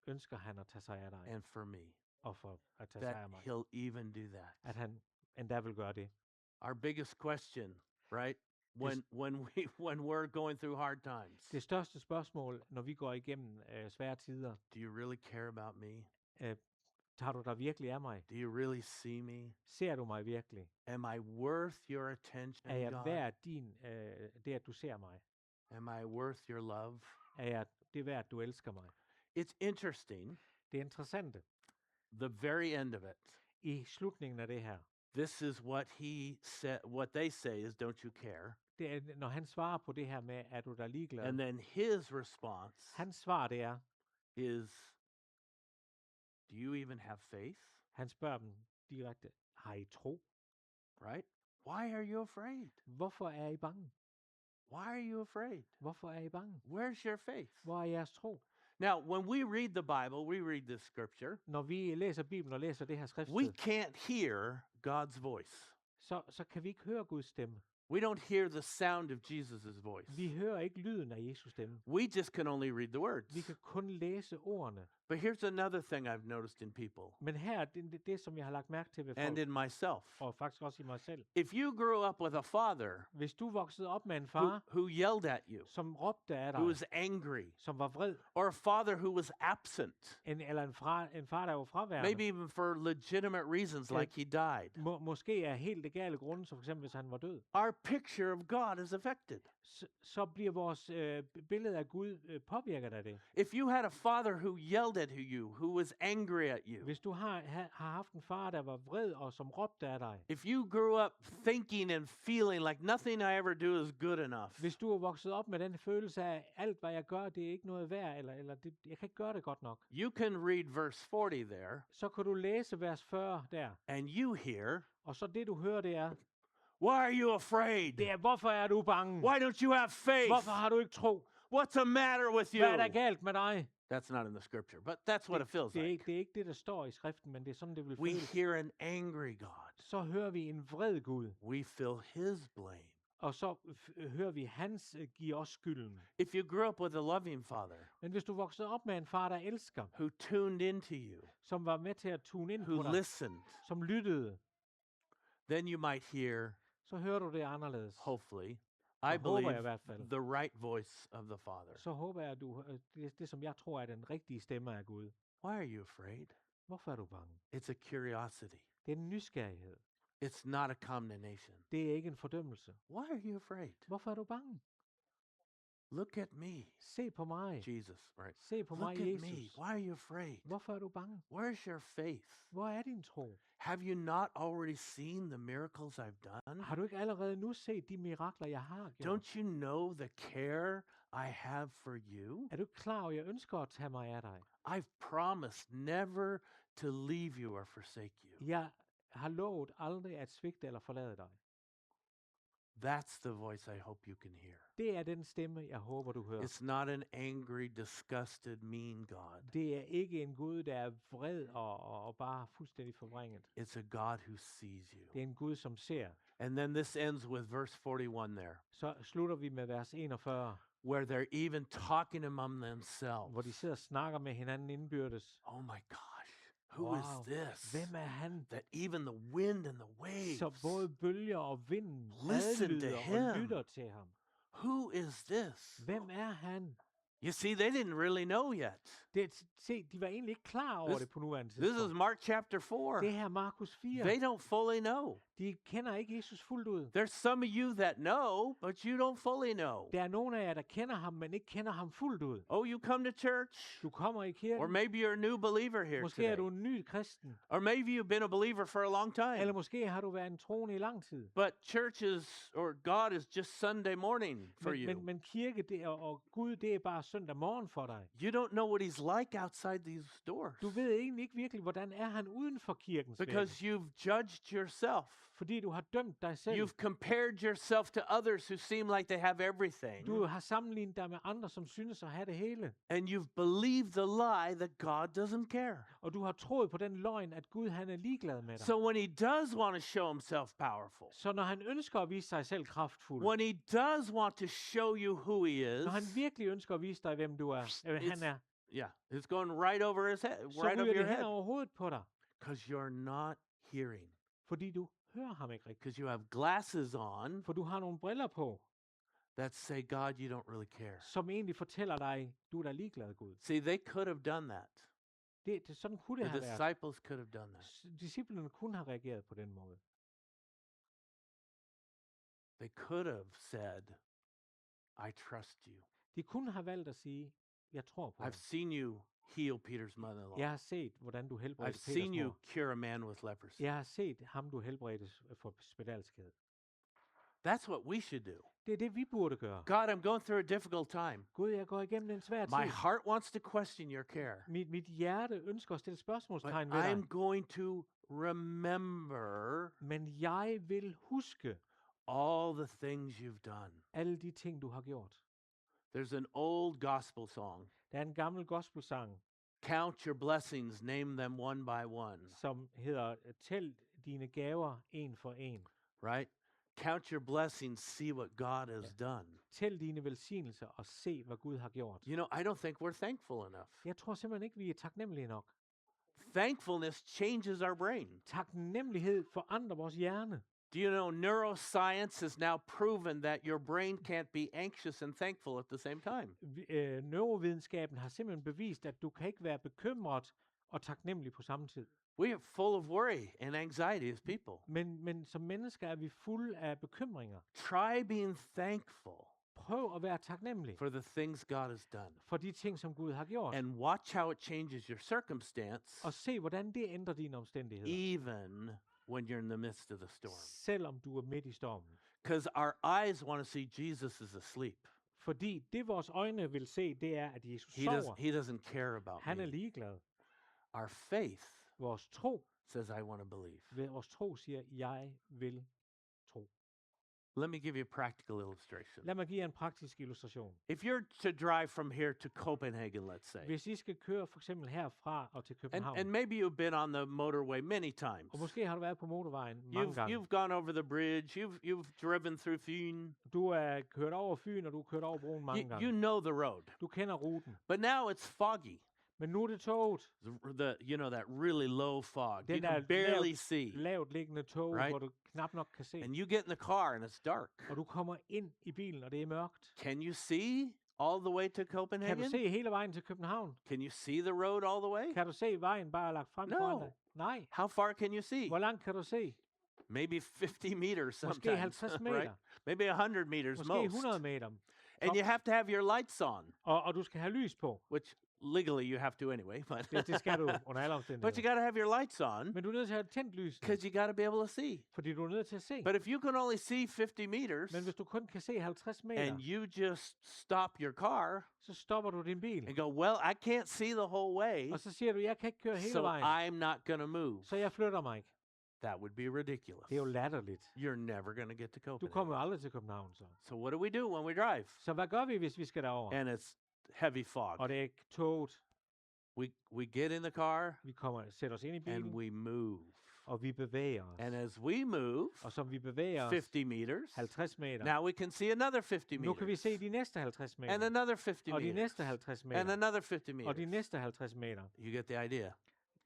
C: ønsker han at tage sig af dig,
B: and for me
C: og for at tage sig
B: that
C: af mig.
B: he'll even do that.
C: At han endda vil gøre det.
B: Our biggest question, right? When we're going through hard times.
C: Det største spørgsmål, når vi går igennem svære tider,
B: Do you really care about me?
C: tager du dig virkelig af mig?
B: Do you really see me?
C: Ser du mig virkelig?
B: Am I worth your attention,
C: Er jeg
B: God?
C: værd det, at du ser mig?
B: Am I worth your love?
C: Er jeg det værd, at du elsker mig?
B: It's interesting.
C: Det interessante
B: The very end of it.
C: i slutningen af det her,
B: This is what he said. What they say is, "Don't you care?"
C: det er, når han svarer på det her med, er du da ligeglad?
B: And then his response
C: Hans svar det er,
B: is, "Do you even have faith?"
C: han spørger dem direkte, har I tro?
B: Right? Why are you afraid?
C: Hvorfor er I bange?
B: Why are you afraid?
C: Hvorfor er I bange?
B: Where's your faith?
C: Hvor er jeres tro?
B: Now, when we read the Bible, we read this scripture.
C: Når vi læser Bibelen og læser det her
B: We
C: skriftsted,
B: can't hear God's voice.
C: så kan vi ikke høre Guds stemme.
B: We don't hear the sound of Jesus' voice.
C: Vi hører ikke lyden af Jesus stemme.
B: We just can only read the words.
C: Vi kan kun læse ordene.
B: But here's another thing I've noticed in people
C: Men her er det, som jeg har lagt mærke til ved
B: and
C: folk,
B: in myself.
C: og faktisk også i mig selv.
B: If you grew up with a father
C: Hvis du voksede op med en
B: who,
C: far,
B: who yelled at you,
C: som råbte af
B: who
C: dig,
B: was angry,
C: som var vred,
B: or a father who was absent,
C: eller en far, der var fraværende,
B: maybe even for legitimate reasons like he died,
C: måske er helt legale grunde, som for eksempel hvis han var død,
B: our picture of God is affected.
C: så bliver vores billede af Gud påvirket af det.
B: If you had a father who yelled at you, who was angry at you,
C: Hvis du har haft en far, der var vred og som råbte af dig,
B: if you grew up thinking and feeling like nothing I ever do is good enough,
C: hvis du er vokset op med den følelse af, alt hvad jeg gør, det er ikke noget værd, eller jeg kan ikke gøre det godt nok,
B: you can read verse 40 there,
C: så kan du læse vers 40 der,
B: and you hear,
C: og så det du hører, det er,
B: "Why are you afraid?
C: det er, hvorfor er du bange?
B: Why don't you have faith?
C: Hvorfor har du ikke tro?
B: What's the matter with you?"
C: Hvad er der galt med dig?
B: That's not in the scripture, but that's what it feels
C: Det er,
B: like.
C: det er ikke det, der står i skriften, men det er sådan, det vil
B: We
C: føles.
B: hear an angry God.
C: Så hører vi en vred Gud,
B: We feel his blame.
C: Og så hører vi, hans giver os skylden.
B: If you grew up with a loving father
C: Men hvis du voksede op med en far, der elsker,
B: who tuned into you,
C: som var med til at tune ind
B: who
C: på dig,
B: listened,
C: som lyttede,
B: then you might hear,
C: så hører du det anderledes.
B: hopefully,
C: Så
B: I
C: håber jeg i
B: believe,
C: hvert fald.
B: the right voice of the Father.
C: Så håber jeg, at du det, som jeg tror er den rigtige stemme af Gud.
B: Why are you afraid?
C: Hvorfor er du bange?
B: It's a curiosity.
C: Det er en nysgerrighed.
B: It's not a condemnation.
C: Det er ikke en fordømmelse.
B: Why are you afraid?
C: Hvorfor er du bange?
B: Look at me,
C: Se på mig.
B: Jesus, right?
C: Se på mig,
B: Look at me.
C: Jesus.
B: Why are you afraid?
C: Hvorfor er du bange?
B: Where's your faith?
C: Hvor er din tro?
B: Have you not already seen the miracles I've done?
C: Har du ikke allerede nu set de mirakler, jeg har gjort?
B: Don't you know the care I have for you?
C: Er du ikke klar over, at jeg ønsker at tage mig af dig?
B: I've promised never to leave you or forsake you.
C: Jeg har lovet aldrig at svigte eller forlade dig.
B: That's the voice I hope you can hear.
C: Det er den stemme, jeg håber, du hører.
B: It's not an angry, disgusted, mean God.
C: Det er ikke en Gud, der er vred og bare fuldstændig forvrænget.
B: It's a God who sees you.
C: Det er en Gud, som ser.
B: And then this ends with verse 41 there,
C: Så slutter vi med vers 41,
B: where they're even talking among themselves.
C: hvor de sidder og snakker med hinanden indbyrdes.
B: Oh my gosh, who is
C: Wow,
B: this?
C: hvem er han?
B: That even the wind and the waves.
C: Så både bølger og vinden
B: Listen to
C: adlyder
B: him.
C: og lytter til ham.
B: Who is this?
C: Hvem er han?
B: You see, they didn't really know yet.
C: Se, de var egentlig ikke klar over
B: This-
C: det på nuværende
B: This is
C: tidspunkt.
B: Mark chapter 4.
C: Det her er Markus 4.
B: They don't fully know.
C: De kender ikke Jesus fuldt ud.
B: There's some of you that know, but you don't fully know.
C: Der er nogle af jer, der kender ham, men ikke kender ham fuldt ud.
B: Oh, you come to church,
C: Du kommer i
B: or
C: kirken.
B: maybe you're a new believer here
C: Måske er
B: today,
C: du en ny kristen.
B: or maybe you've been a believer for a long
C: Eller
B: time.
C: måske har du været en troende i lang tid.
B: But church is, or God is just Sunday morning for you.
C: Men kirke det og Gud, det er bare søndag morgen for dig.
B: You don't know what he's like outside these doors
C: Du ved egentlig ikke virkelig, hvordan er han uden for kirkens vægge.
B: because you've judged yourself.
C: Fordi du har dømt dig selv.
B: You've compared yourself to others who seem like they have everything.
C: Du har sammenlignet dig med andre, som synes at have det hele.
B: And you've believed the lie that God doesn't care.
C: Og du har troet på den løgn, at Gud han er ligeglad med dig.
B: So when he does want to show himself powerful,
C: Så når han ønsker at vise sig selv kraftfuld,
B: when he does want to show you who he is,
C: når han virkelig ønsker at vise dig, hvem du er, han er,
B: yeah, it's going right over his head,
C: så
B: right over
C: ryger
B: your
C: det hen
B: head,
C: over hovedet på dig.
B: because you're not hearing,
C: Fordi du hører ham ikke rigtigt.
B: because you have glasses on
C: For du har nogle briller på,
B: that say, God, you don't really care.
C: som egentlig fortæller dig, du er da ligeglad, Gud.
B: See, they could have done that.
C: Sådan kunne det
B: The
C: have været.
B: disciples could have done that.
C: Disciplerne kunne have reageret på den måde.
B: They could have said, I trust you.
C: De kunne have valgt at sige, jeg tror på
B: I've
C: dig.
B: seen you heal Peter's mother-in-law.
C: Jeg har set, hvordan du
B: I've
C: helbredte
B: seen
C: Peters
B: you
C: mor.
B: cure a man with leprosy.
C: Jeg har set ham, du helbredte for spedalskhed.
B: That's what we should do.
C: Det er det, vi burde gøre.
B: God, I'm going through a difficult time.
C: Gud, jeg går igennem en svær
B: My
C: tid.
B: heart wants to question your care.
C: Mit hjerte ønsker at stille
B: But
C: spørgsmålstegn ved
B: I'm
C: dig.
B: going to remember
C: Men jeg vil huske
B: all the things you've done.
C: alle de ting, du har gjort.
B: There's an old gospel song.
C: Der er en gammel gospelsang,
B: Count your blessings, name them one by one.
C: som hedder, tæl dine gaver en for en.
B: Right? Count your blessings, see what God has done.
C: Tæl dine velsignelser og se, hvad Gud har gjort.
B: You know, I don't think we're thankful enough.
C: Jeg tror simpelthen ikke, vi er taknemmelige nok.
B: Thankfulness changes our brain.
C: Taknemmelighed forandrer vores hjerne.
B: Do you know neuroscience has now proven that your brain can't be anxious and thankful at the same time?
C: Neurovidenskaben har simpelthen bevist, at du kan ikke være bekymret og taknemmelig på samme tid.
B: We are full of worry and anxiety as people.
C: Men som mennesker er vi fulde af bekymringer.
B: Try being thankful
C: Prøv at være taknemmelig
B: for the things God has done.
C: for de ting, som Gud har gjort.
B: And watch how it changes your circumstance,
C: Og se, hvordan det ændrer dine omstændigheder.
B: even when you're in the midst of the storm.
C: Selvom du er midt i stormen.
B: Because our eyes want to see Jesus is asleep.
C: Fordi det vores øjne vil se, det er, at Jesus
B: He
C: sover.
B: doesn't care about
C: Han er
B: me.
C: ligeglad.
B: Our faith
C: Vores tro,
B: says, I want to believe.
C: vores tro siger, jeg vil tro.
B: Let me give you a practical illustration.
C: Lad mig give jer en praktisk illustration.
B: If you're to drive from here to Copenhagen, let's say,
C: Hvis I skal køre for eksempel herfra og til København,
B: and maybe you've been on the motorway many times.
C: og måske har du været på motorvejen mange gange.
B: You've gone over the bridge. You've driven through Fyn.
C: Du er kørt over Fyn, og du er kørt over broen mange
B: You
C: gange.
B: know the road.
C: Du kender ruten.
B: But now it's foggy.
C: Men nu er det toget.
B: That really low fog. You
C: Den
B: can
C: der
B: barely see.
C: lavt liggende tog,
B: Right?
C: hvor du knap nok kan se.
B: And you get in the car and it's dark.
C: Og du kommer ind i bilen, og det er mørkt.
B: Can you see all the way to
C: Kan du
B: Copenhagen?
C: se hele vejen til København?
B: Can you see the road all the way?
C: Kan du se vejen bare lagt frem foran
B: No.
C: dig? Nej.
B: How far can you see?
C: Hvor langt kan du se?
B: Maybe 50 meters
C: Måske
B: sometimes,
C: 50
B: right?
C: meter.
B: Maybe 100 meters
C: Måske
B: most.
C: 100 meter.
B: And you have to have your lights on,
C: Og du skal have lys på.
B: which legally you have to anyway, but
C: Det skal du under alle
B: but you
C: omstændigheder.
B: got to have your lights on
C: Men du er nødt til at have tændt lys,
B: because you got to be able to see.
C: fordi du er nødt til at se.
B: But if you can only see 50 meters
C: Men hvis du kun kan se 50 meter,
B: and you just stop your car
C: så stopper du din bil.
B: and go, well, I can't see the whole way,
C: Og så siger du, jeg kan ikke køre hele
B: so
C: vejen,
B: I'm not going to move.
C: så jeg flytter mig ikke.
B: That would be ridiculous.
C: Det er jo latterligt.
B: You're never going to get to
C: Du
B: Copenhagen.
C: kommer jo aldrig til København så.
B: So what do we do when we drive?
C: Så hvad gør vi, hvis vi skal derover?
B: And it's heavy fog.
C: Og det er toget.
B: We get in the car
C: Vi sætter os ind i
B: and
C: bilen,
B: we move.
C: og vi bevæger os.
B: And as we move
C: Og som vi bevæger os
B: 50 meters,
C: 50 meter,
B: now we can see another 50
C: nu kan vi
B: meters.
C: se de næste 50
B: And
C: meter.
B: another 50
C: Og de
B: meters.
C: næste 50
B: And
C: meter.
B: another 50
C: Og de
B: meters.
C: næste 50 meter.
B: You get the idea.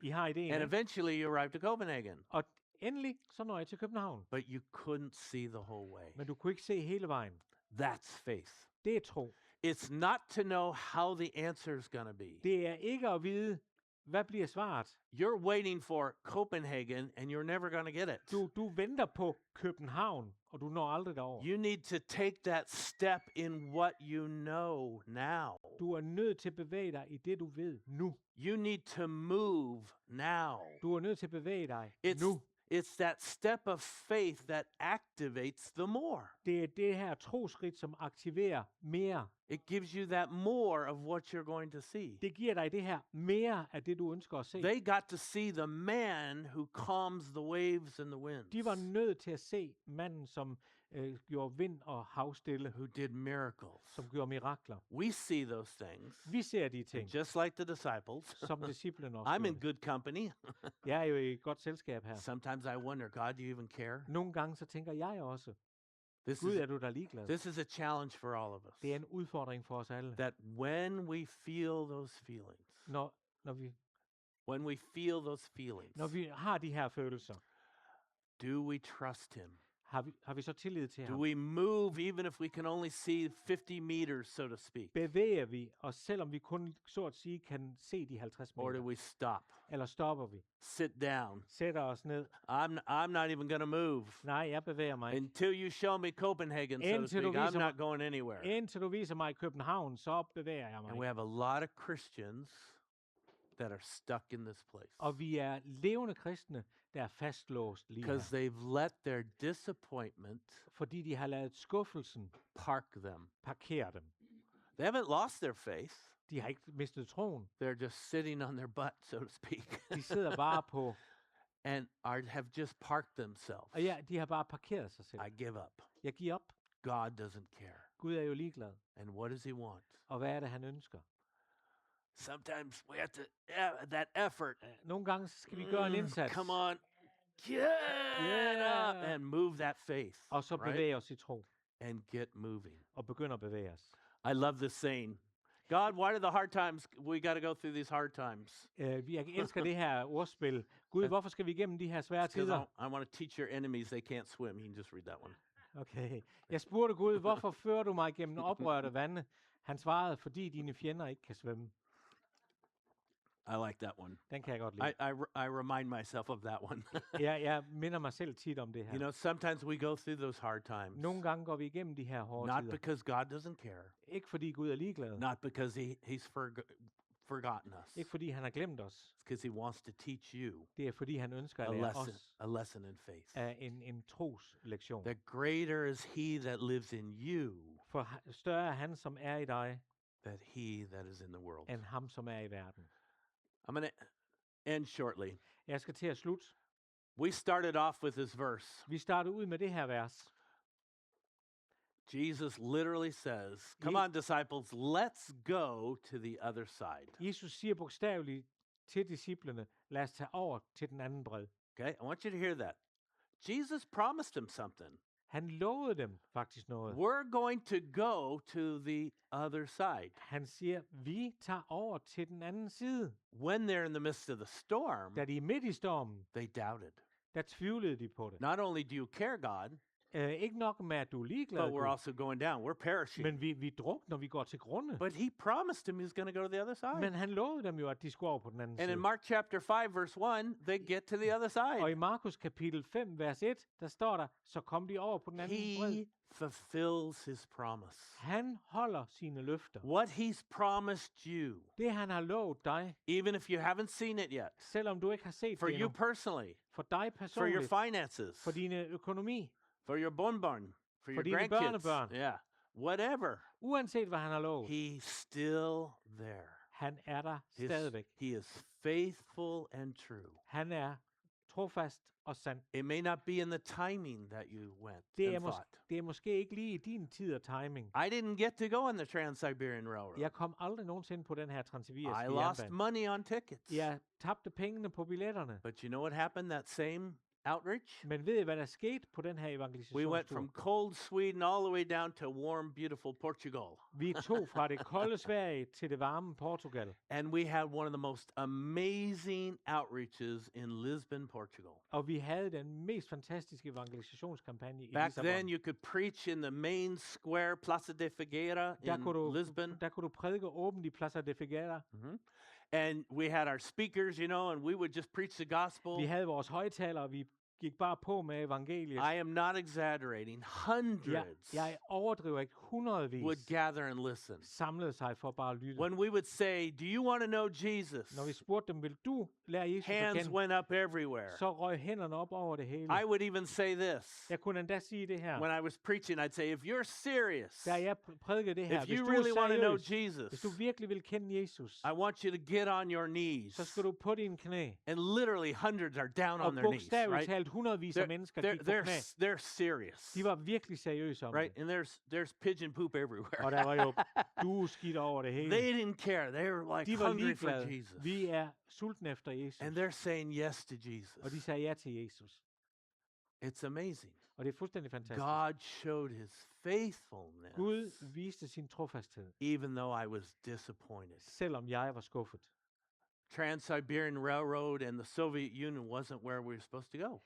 C: I har ideen,
B: And
C: ikke?
B: eventually you arrive to Copenhagen.
C: Og endelig så når jeg til København.
B: But you couldn't see the whole way.
C: Men du kunne ikke se hele vejen.
B: That's faith.
C: Det er tro.
B: It's not to know how the answer is going to be.
C: Det er ikke at vide, hvad bliver svaret.
B: You're waiting for Copenhagen and you're never going to get it.
C: Du venter på København, og du når aldrig derover.
B: You need to take that step in what you know now.
C: Du er nødt til at bevæge dig i det, du ved nu.
B: You need to move now.
C: Du er nødt til at bevæge dig nu.
B: It's that step of faith that activates the more.
C: Det er det her troskridt, som aktiverer mere.
B: It gives you that more of what you're going to see.
C: Det giver dig det her mere af det, du ønsker at se.
B: They got to see the man who calms the waves and the winds,
C: De var nødt til at se manden, som gjorde vind og havstille,
B: who did miracles.
C: som gjorde mirakler.
B: We see those things,
C: Vi ser de
B: and
C: ting,
B: just like the disciples.
C: som disciplen også
B: I'm in
C: gjorde.
B: good company.
C: Jeg er jo i et godt selskab her.
B: Sometimes I wonder, God, do you even care?
C: Nogle gange så tænker jeg også,
B: This
C: Gud,
B: is
C: er du da ligeglad?
B: this is a challenge for all of us.
C: Det er en udfordring for os alle.
B: That when we feel those feelings,
C: Når
B: when we feel those feelings,
C: vi har de her følelser,
B: do we trust him?
C: har vi så tillid til
B: Do
C: ham?
B: we move even if we can only see 50 meters, so to speak?
C: Bevæger vi os, selvom vi kun så at sige kan se de 50
B: Or do
C: meter?
B: we stop,
C: Eller stopper vi?
B: sit down?
C: Sætter os ned?
B: I'm not even going to move
C: Nej, jeg bevæger mig ikke.
B: until you show me Copenhagen, so to
C: Indtil du
B: speak. I'm
C: viser
B: not
C: mig-
B: going anywhere.
C: Indtil du viser mig i København, så bevæger jeg mig
B: And we
C: ikke.
B: have a lot of Christians that are stuck in this place
C: Og vi er levende kristne, der er fastlåst lige
B: because
C: her.
B: they've let their disappointment
C: Fordi de har ladet skuffelsen
B: park them.
C: parkere dem.
B: They haven't lost their faith.
C: De har ikke mistet troen.
B: They're just sitting on their butt, so to speak,
C: De sidder bare på,
B: and have just parked themselves.
C: og ja, de har bare parkeret sig selv.
B: I give up.
C: Jeg giver op.
B: God doesn't care.
C: Gud er jo ligeglad.
B: And what does he want?
C: Og hvad er det, han ønsker?
B: Sometimes we have to, that effort.
C: Nogle gange så skal vi gøre en indsats.
B: Come on. Get up
C: Yeah.
B: and move that faith.
C: Og så
B: right?
C: bevæge os i tro.
B: And get moving.
C: Og begynde at bevæge os.
B: I love this saying. God, why do the hard times, we got to go through these hard times?
C: Jeg elsker det her ordspil. Gud, hvorfor skal vi igennem de her svære
B: Because
C: tider?
B: I want to teach your enemies they can't swim. You can just read that one.
C: Okay. Jeg spurgte Gud, hvorfor fører du mig gennem oprørte vande? Han svarede, fordi dine fjender ikke kan svømme.
B: I like that one.
C: Den kan jeg godt lide.
B: I remind myself of that one.
C: Jeg minder mig selv tit om det
B: You
C: her.
B: know, sometimes we go through those hard times.
C: Nogle gange går vi igennem de her hårde
B: Not
C: tider.
B: because God doesn't care.
C: Ikke fordi Gud er ligeglad.
B: Not because he's forgotten us.
C: Ikke fordi han har glemt os.
B: It's because he wants to teach you
C: Det er fordi han ønsker
B: a
C: at lære
B: lesson,
C: os
B: a lesson in faith.
C: af en troslektion.
B: The greater is he that lives in you
C: For større er han, som er i dig,
B: than he that is in the world.
C: end ham, som er i verden.
B: I'm going to end shortly.
C: Jeg skal til at slutte.
B: We started off with this verse.
C: Vi starter ud med det her vers.
B: Jesus literally says, "Come
C: Je-
B: on, disciples, let's go to the other side."
C: Jesus siger bogstaveligt til disciplene, lad os tage over til den anden bred.
B: Okay, I want you to hear that. Jesus promised them something.
C: Han lovede dem faktisk noget.
B: We're going to go to the other side.
C: Han siger, vi tager over til den anden side.
B: When they're in the midst of the storm,
C: Da de er midt i stormen,
B: they doubted.
C: der tvivlede de på det.
B: Not only do you care, God,
C: Ikke nok med, at du er ligeglad,
B: but we're
C: Gud,
B: also going down. We're perishing.
C: men vi drukner, vi går til grunde.
B: But he promised them he was going to go to the other side.
C: Men han lovede dem jo, at de skulle over på den anden
B: And in
C: side.
B: Mark chapter 5, verse 1, they get to the other
C: Og i
B: side.
C: Markus kapitel 5, vers 1, der står der, så kom de over på den anden bred.
B: He fulfills his promise.
C: Han holder sine løfter.
B: What he's promised you,
C: Det han har lovet dig,
B: even if you haven't seen it yet,
C: selvom du ikke har set
B: for
C: det
B: you
C: endnu,
B: personally,
C: for dig
B: for your
C: personligt,
B: finances,
C: for din økonomi,
B: for your bonbon, for your
C: dine
B: grandkids,
C: børnebørn.
B: yeah, whatever,
C: uanset hvad han har lovet,
B: he's still there.
C: han er der stadigvæk.
B: He is faithful and true.
C: Han er trofast og sand.
B: It may not be in the timing that you went
C: Det er,
B: and thought.
C: det er måske ikke lige i din tid og timing.
B: I didn't get to go on the Trans-Siberian Railroad.
C: Jeg kom aldrig nogensinde på den her transsibiriske
B: I lost
C: jernbane.
B: money on tickets.
C: Jeg tabte pengene på billetterne.
B: But you know what happened that same outreach?
C: Men ved I, hvad der skete på den her
B: We went
C: evangelisationstur?
B: from cold Sweden all the way down to warm, beautiful Portugal.
C: Vi tog fra det kolde Sverige til det varme Portugal.
B: And we had one of the most amazing outreaches in Lisbon, Portugal.
C: Og vi havde den mest fantastiske evangelisationskampagne i
B: Back then,
C: Lissabon.
B: you could preach in the main square, Plaza de Figueira in Lisbon.
C: Der kunne du prædike åbent i Plaza de Figueira.
B: And we had our speakers, you know, and we would just preach the gospel.
C: Vi havde vores højtalere, og vi gik bare på med evangeliet.
B: I am not exaggerating. Hundreds
C: Jeg overdriver ikke,
B: would
C: hundredvis
B: gather and listen.
C: samlede sig for bare at lytte.
B: When we would say, "Do you want to know Jesus?"
C: Når vi spurgte dem, vil du lære Jesus at
B: hands
C: kende,
B: went up everywhere.
C: så røg hænderne op over det hele.
B: I would even say this.
C: Jeg kunne endda sige det her.
B: When I was preaching, I'd say, "If you're serious,
C: Da jeg prædikede det her,
B: if
C: hvis
B: you
C: du
B: really
C: er
B: want to know
C: seriøs,
B: Jesus,
C: hvis du virkelig vil kende Jesus,
B: I want you to get on your knees."
C: så skal du på dine knæ.
B: And literally hundreds are down
C: Og
B: on their knees,
C: bogstaveligt
B: right?
C: talt hundredvis af mennesker gik på knæ.
B: They're serious,
C: De var virkelig seriøse om
B: right?
C: det.
B: And there's pigeon poop everywhere.
C: Og der var jo dueskidt over det hele.
B: They didn't care. They were like
C: De var
B: hungry for
C: ligeglade.
B: Jesus.
C: Vi er sultne efter Jesus.
B: And they're saying yes to Jesus.
C: Og de sagde ja til Jesus.
B: It's amazing.
C: Og det er fuldstændig fantastisk.
B: God showed his faithfulness
C: Gud viste sin trofasthed,
B: even though I was disappointed.
C: selvom jeg var skuffet.
B: Trans-Siberian Railroad and the Soviet Union wasn't where we were supposed to go.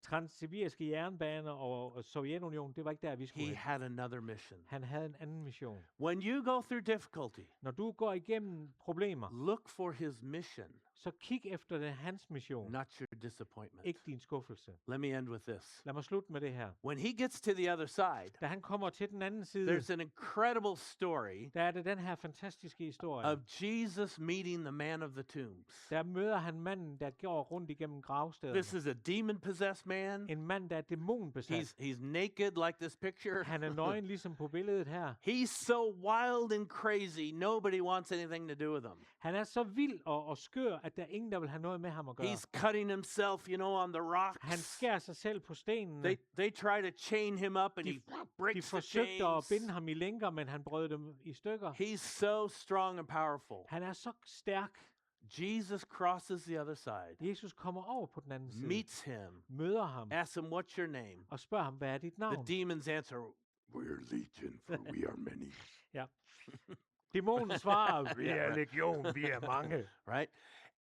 C: Transsibiriske jernbaner og Sovjetunionen, det var ikke der, vi skulle
B: He
C: hen.
B: had another mission.
C: Han havde en anden mission.
B: When you go through difficulty,
C: Når du går igennem problemer,
B: look for his mission,
C: så kig efter det hans mission,
B: not your disappointment.
C: ikke din skuffelse.
B: Let me end with this.
C: Lad mig slutte med det her.
B: When he gets to the other side,
C: Da han kommer til den anden side,
B: there's an incredible story
C: der er det den her fantastiske historie.
B: of Jesus meeting the man of the tombs.
C: Der møder han manden, der går rundt igennem gravstederne.
B: This is a demon-possessed man.
C: En mand, der er dæmonbesat.
B: He's naked like this picture.
C: Han er nøgen, ligesom på billedet her.
B: He's so wild and crazy, nobody wants anything to do with him.
C: Han er så vild og skør, at der er ingen, der vil have noget med ham at gøre.
B: He's cutting himself, you know, on the
C: Han
B: rocks.
C: skærer sig selv på stenene.
B: They try to chain him up, and
C: De-
B: he
C: De
B: breaks the
C: forsøgte at binde
B: chains.
C: ham i lænker, men han brød dem i stykker.
B: He's so strong and powerful.
C: Han er så stærk.
B: Jesus crosses the other side,
C: Jesus kommer over på den anden side,
B: meets him,
C: møder ham
B: asks him, "What's your name?"
C: og spørger ham, hvad er dit
B: The
C: navn?
B: demons answer, "We're legion, for we are many."
C: Ja. Dæmonen svarer, vi er legion, vi er mange.
B: Right?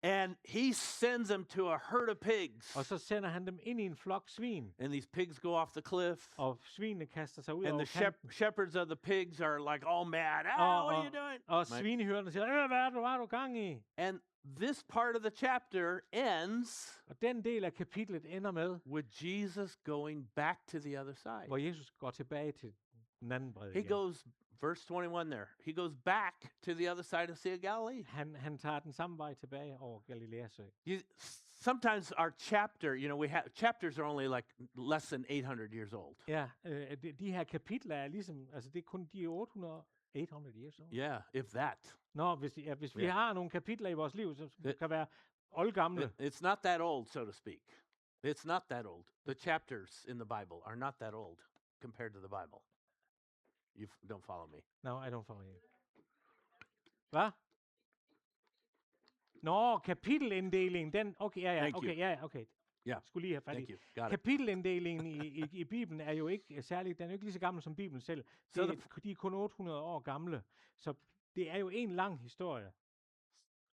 B: And he sends them to a herd of pigs.
C: Og så sender han dem ind i en flok svin,
B: And these pigs go off the cliff.
C: og svinene kaster sig ud
B: And
C: over
B: the
C: kanten.
B: shepherds of the pigs are like all mad.
C: Og,
B: What are you doing?
C: og svinehyrerne siger, hvad er du gang i?
B: And this part of the chapter ends
C: Og den del af kapitlet ender med,
B: with Jesus going back to the other
C: hvor
B: side.
C: Jesus går tilbage til den anden bred
B: He
C: igen.
B: goes, verse 21 there, he goes back to the other side of Sea of Galilee.
C: Han tager den samme vej tilbage over Galileasø.
B: Sometimes our chapter, you know, chapters are only like less than 800 years old.
C: Ja, de her kapitler er ligesom, altså det er kun de 800 years old.
B: Yeah, if that.
C: Nå, hvis vi
B: Ja.
C: har nogle kapitler i vores liv, som
B: Det-
C: kan være oldgamle,
B: It's not that old, so to speak. It's not that old. The chapters in the Bible are not that old compared to the Bible. don't follow me.
C: No, I don't follow you. Hvad? Nå, kapitelinddelingen, den... Okay,
B: Thank you.
C: okay.
B: Yeah.
C: Skulle lige have fat
B: Thank
C: i.
B: you. Got it.
C: Kapitelinddelingen i Bibelen er jo ikke særlig... Den er jo ikke lige så gammel som Bibelen selv.
B: Så
C: De er kun 800 år gamle. Så det er jo en lang historie,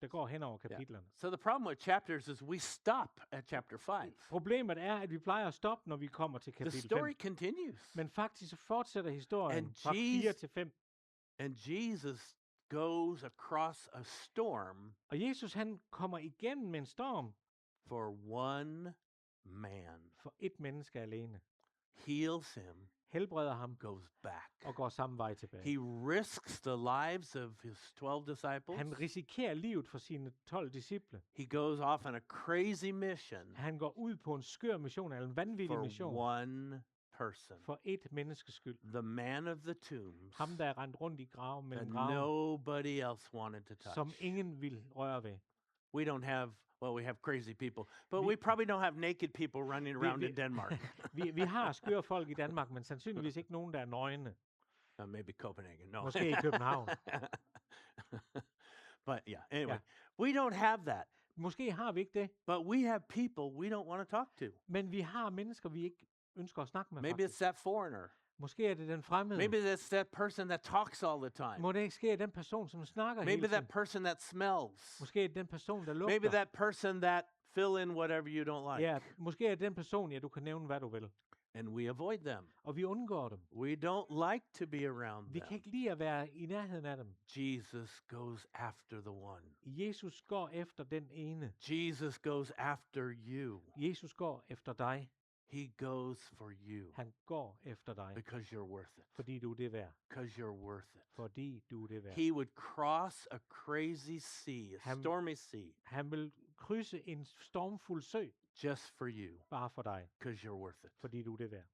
C: der går hen over kapitlerne.
B: So the problem with chapters is we stop at chapter 5.
C: Problemet er, at vi plejer at stoppe, når vi kommer til
B: The
C: kapitel
B: story
C: 5.
B: continues.
C: Men faktisk så fortsætter historien
B: And
C: fra 4 til 5.
B: And Jesus goes across a storm
C: Og Jesus, han kommer igennem med en storm
B: for one man.
C: for et menneske alene.
B: Heals him,
C: Helbreder ham
B: goes back.
C: og går samme vej tilbage.
B: He risks the lives of his 12 disciples.
C: Han risikerer livet for sine 12 disciple.
B: He goes off on a crazy mission
C: Han går ud på en skør mission, eller en vanvittig
B: for
C: mission,
B: one person.
C: for et menneskes skyld.
B: The man of the tombs
C: Ham, der er rendt rundt i graven
B: that
C: mellem graven,
B: nobody else wanted to touch.
C: som ingen vil røre ved.
B: We don't have, well, we have crazy people, but
C: Vi-
B: we probably don't have naked people running around in Denmark.
C: Vi har skøre folk i Danmark, men sandsynligvis ikke nogen, der er nøgne.
B: Maybe Copenhagen. No.
C: Måske i København.
B: But yeah, anyway,
C: Yeah.
B: we don't have that.
C: Måske har vi ikke det,
B: But we have people we don't want to talk to.
C: men vi har mennesker, vi ikke ønsker at snakke med.
B: Maybe it's
C: Faktisk.
B: that foreigner.
C: Måske er det den fremmede.
B: Maybe that's that person that talks all the time.
C: Må det ikke ske, at den person, som snakker
B: Maybe
C: hele
B: that
C: tiden.
B: person that smells.
C: Måske er det den person, der lugter.
B: Maybe that person that fill in whatever you don't like.
C: Ja, måske er det den person, ja, du kan nævne, hvad du vil.
B: And we avoid them.
C: Og vi undgår dem.
B: We don't like to be around
C: Vi kan
B: them.
C: ikke lide at være i nærheden af dem.
B: Jesus goes after the one.
C: Jesus går efter den ene.
B: Jesus goes after you.
C: Jesus går efter dig.
B: He goes for you
C: Han går efter dig,
B: because you're worth it.
C: fordi du er det værd.
B: Because you're worth it.
C: Fordi du er det værd.
B: He would cross a crazy sea, a
C: Ham-
B: stormy sea,
C: Han vil krydse en stormfuld sø,
B: just for you
C: bare for dig.
B: because you're worth it.
C: Fordi du er det værd.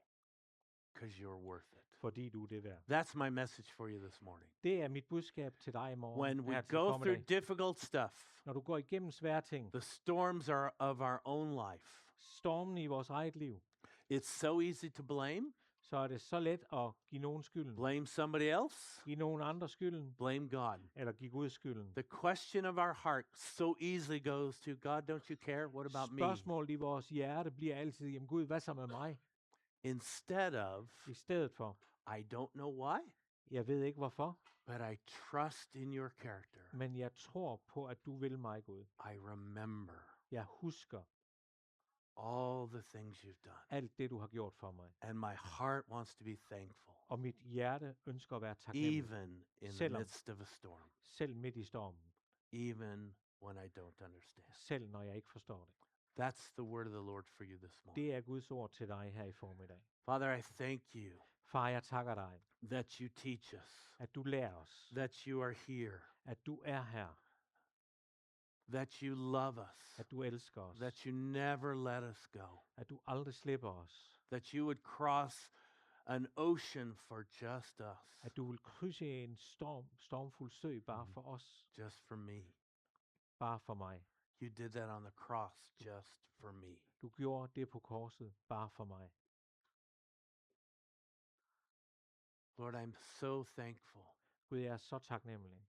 B: Because you're worth it.
C: Fordi du er det værd.
B: That's my message for you this morning.
C: Det er mit budskab til dig i morgen.
B: When we
C: her til
B: go through
C: formiddag.
B: difficult stuff,
C: Når du går igennem svære ting,
B: the storms are of our own life.
C: stormen i vores eget liv,
B: It's so easy to blame.
C: så er det så let at give nogen skylden.
B: Blame somebody else.
C: Give nogen andre skylden,
B: Blame God.
C: eller give Gud skylden.
B: The question of our heart so easily goes to, God, don't you care? What about me?
C: Spørgsmålet i vores hjerte bliver altid, jamen Gud, hvad så med mig?
B: Instead of,
C: I stedet for,
B: I don't know why,
C: jeg ved ikke hvorfor,
B: but I trust in your character.
C: men jeg tror på, at du vil mig, Gud.
B: I remember
C: Jeg husker
B: all the things you've done.
C: alt det, du har gjort for mig.
B: And my heart wants to be thankful,
C: Og mit hjerte ønsker at være taknemmelig,
B: even in the
C: Selvom-
B: midst of a storm,
C: selv midt i stormen.
B: even when I don't understand.
C: Selv når jeg ikke forstår det.
B: That's the word of the Lord for you this morning.
C: Det er Guds ord til dig her i formiddag.
B: Father, I thank you
C: Far, jeg takker dig,
B: that you teach us,
C: at du lærer os,
B: that you are here,
C: at du er her,
B: that you love us,
C: at du elsker os,
B: that you never let us go,
C: at du aldrig slipper os,
B: that you would cross an ocean for just us,
C: at du vil krydse en stormfuld sø bare for os,
B: just for me.
C: bare for mig.
B: You did that on the cross just for me.
C: Du gjorde det på korset bare for mig.
B: Lord, I'm so thankful.
C: Gud, jeg er så taknemmelig.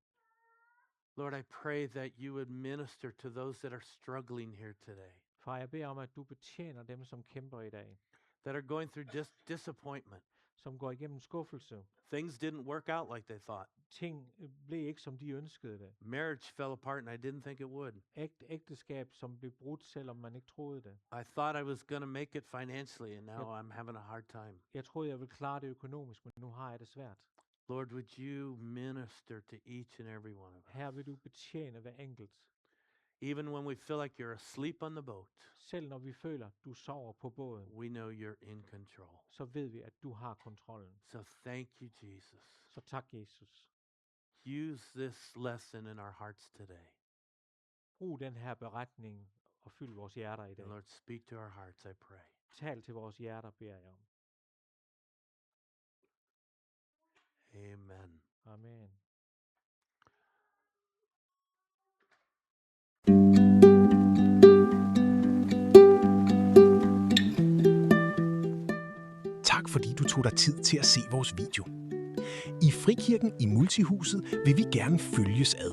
B: Lord, I pray that you would minister to those that are struggling here today,
C: Far, jeg beder om, at du betjener dem, som kæmper i dag,
B: that are going through disappointment.
C: som går igennem skuffelse.
B: Things didn't work out like they thought.
C: Ting blev ikke, som de ønskede det.
B: Marriage fell apart, and I didn't think it would.
C: Ægteskab, som blev brudt, selvom man ikke troede det.
B: I thought I was going to make it financially, and now I'm having a hard time.
C: Jeg troede, jeg ville klare det økonomisk, men nu har jeg det svært.
B: Lord, would you minister to each and every one of us?
C: Her vil du betjene hver enkelt.
B: Even when we feel like you're asleep on the boat,
C: Selv når vi føler, du sover på båden,
B: we know you're in control.
C: så ved vi, at du har kontrollen.
B: So thank you, Jesus.
C: Så tak, Jesus.
B: Use this lesson in our hearts today.
C: Brug den her beretning og fyld vores hjerter i dag.
B: And Lord, speak to our hearts, I pray.
C: Tal til vores hjerter, beder jeg om.
B: Amen.
C: Amen.
A: Tak fordi du tog dig tid til at se vores video. I Frikirken i Multihuset vil vi gerne følges ad.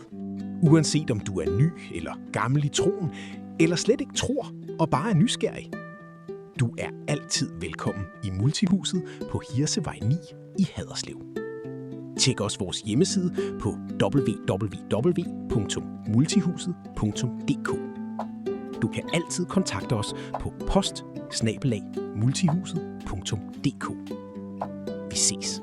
A: Uanset om du er ny eller gammel i troen, eller slet ikke tror og bare er nysgerrig. Du er altid velkommen i Multihuset på Hirsevej 9 i Haderslev. Tjek også vores hjemmeside på www.multihuset.dk. Du kan altid kontakte os på post@multihuset.dk. Vi ses.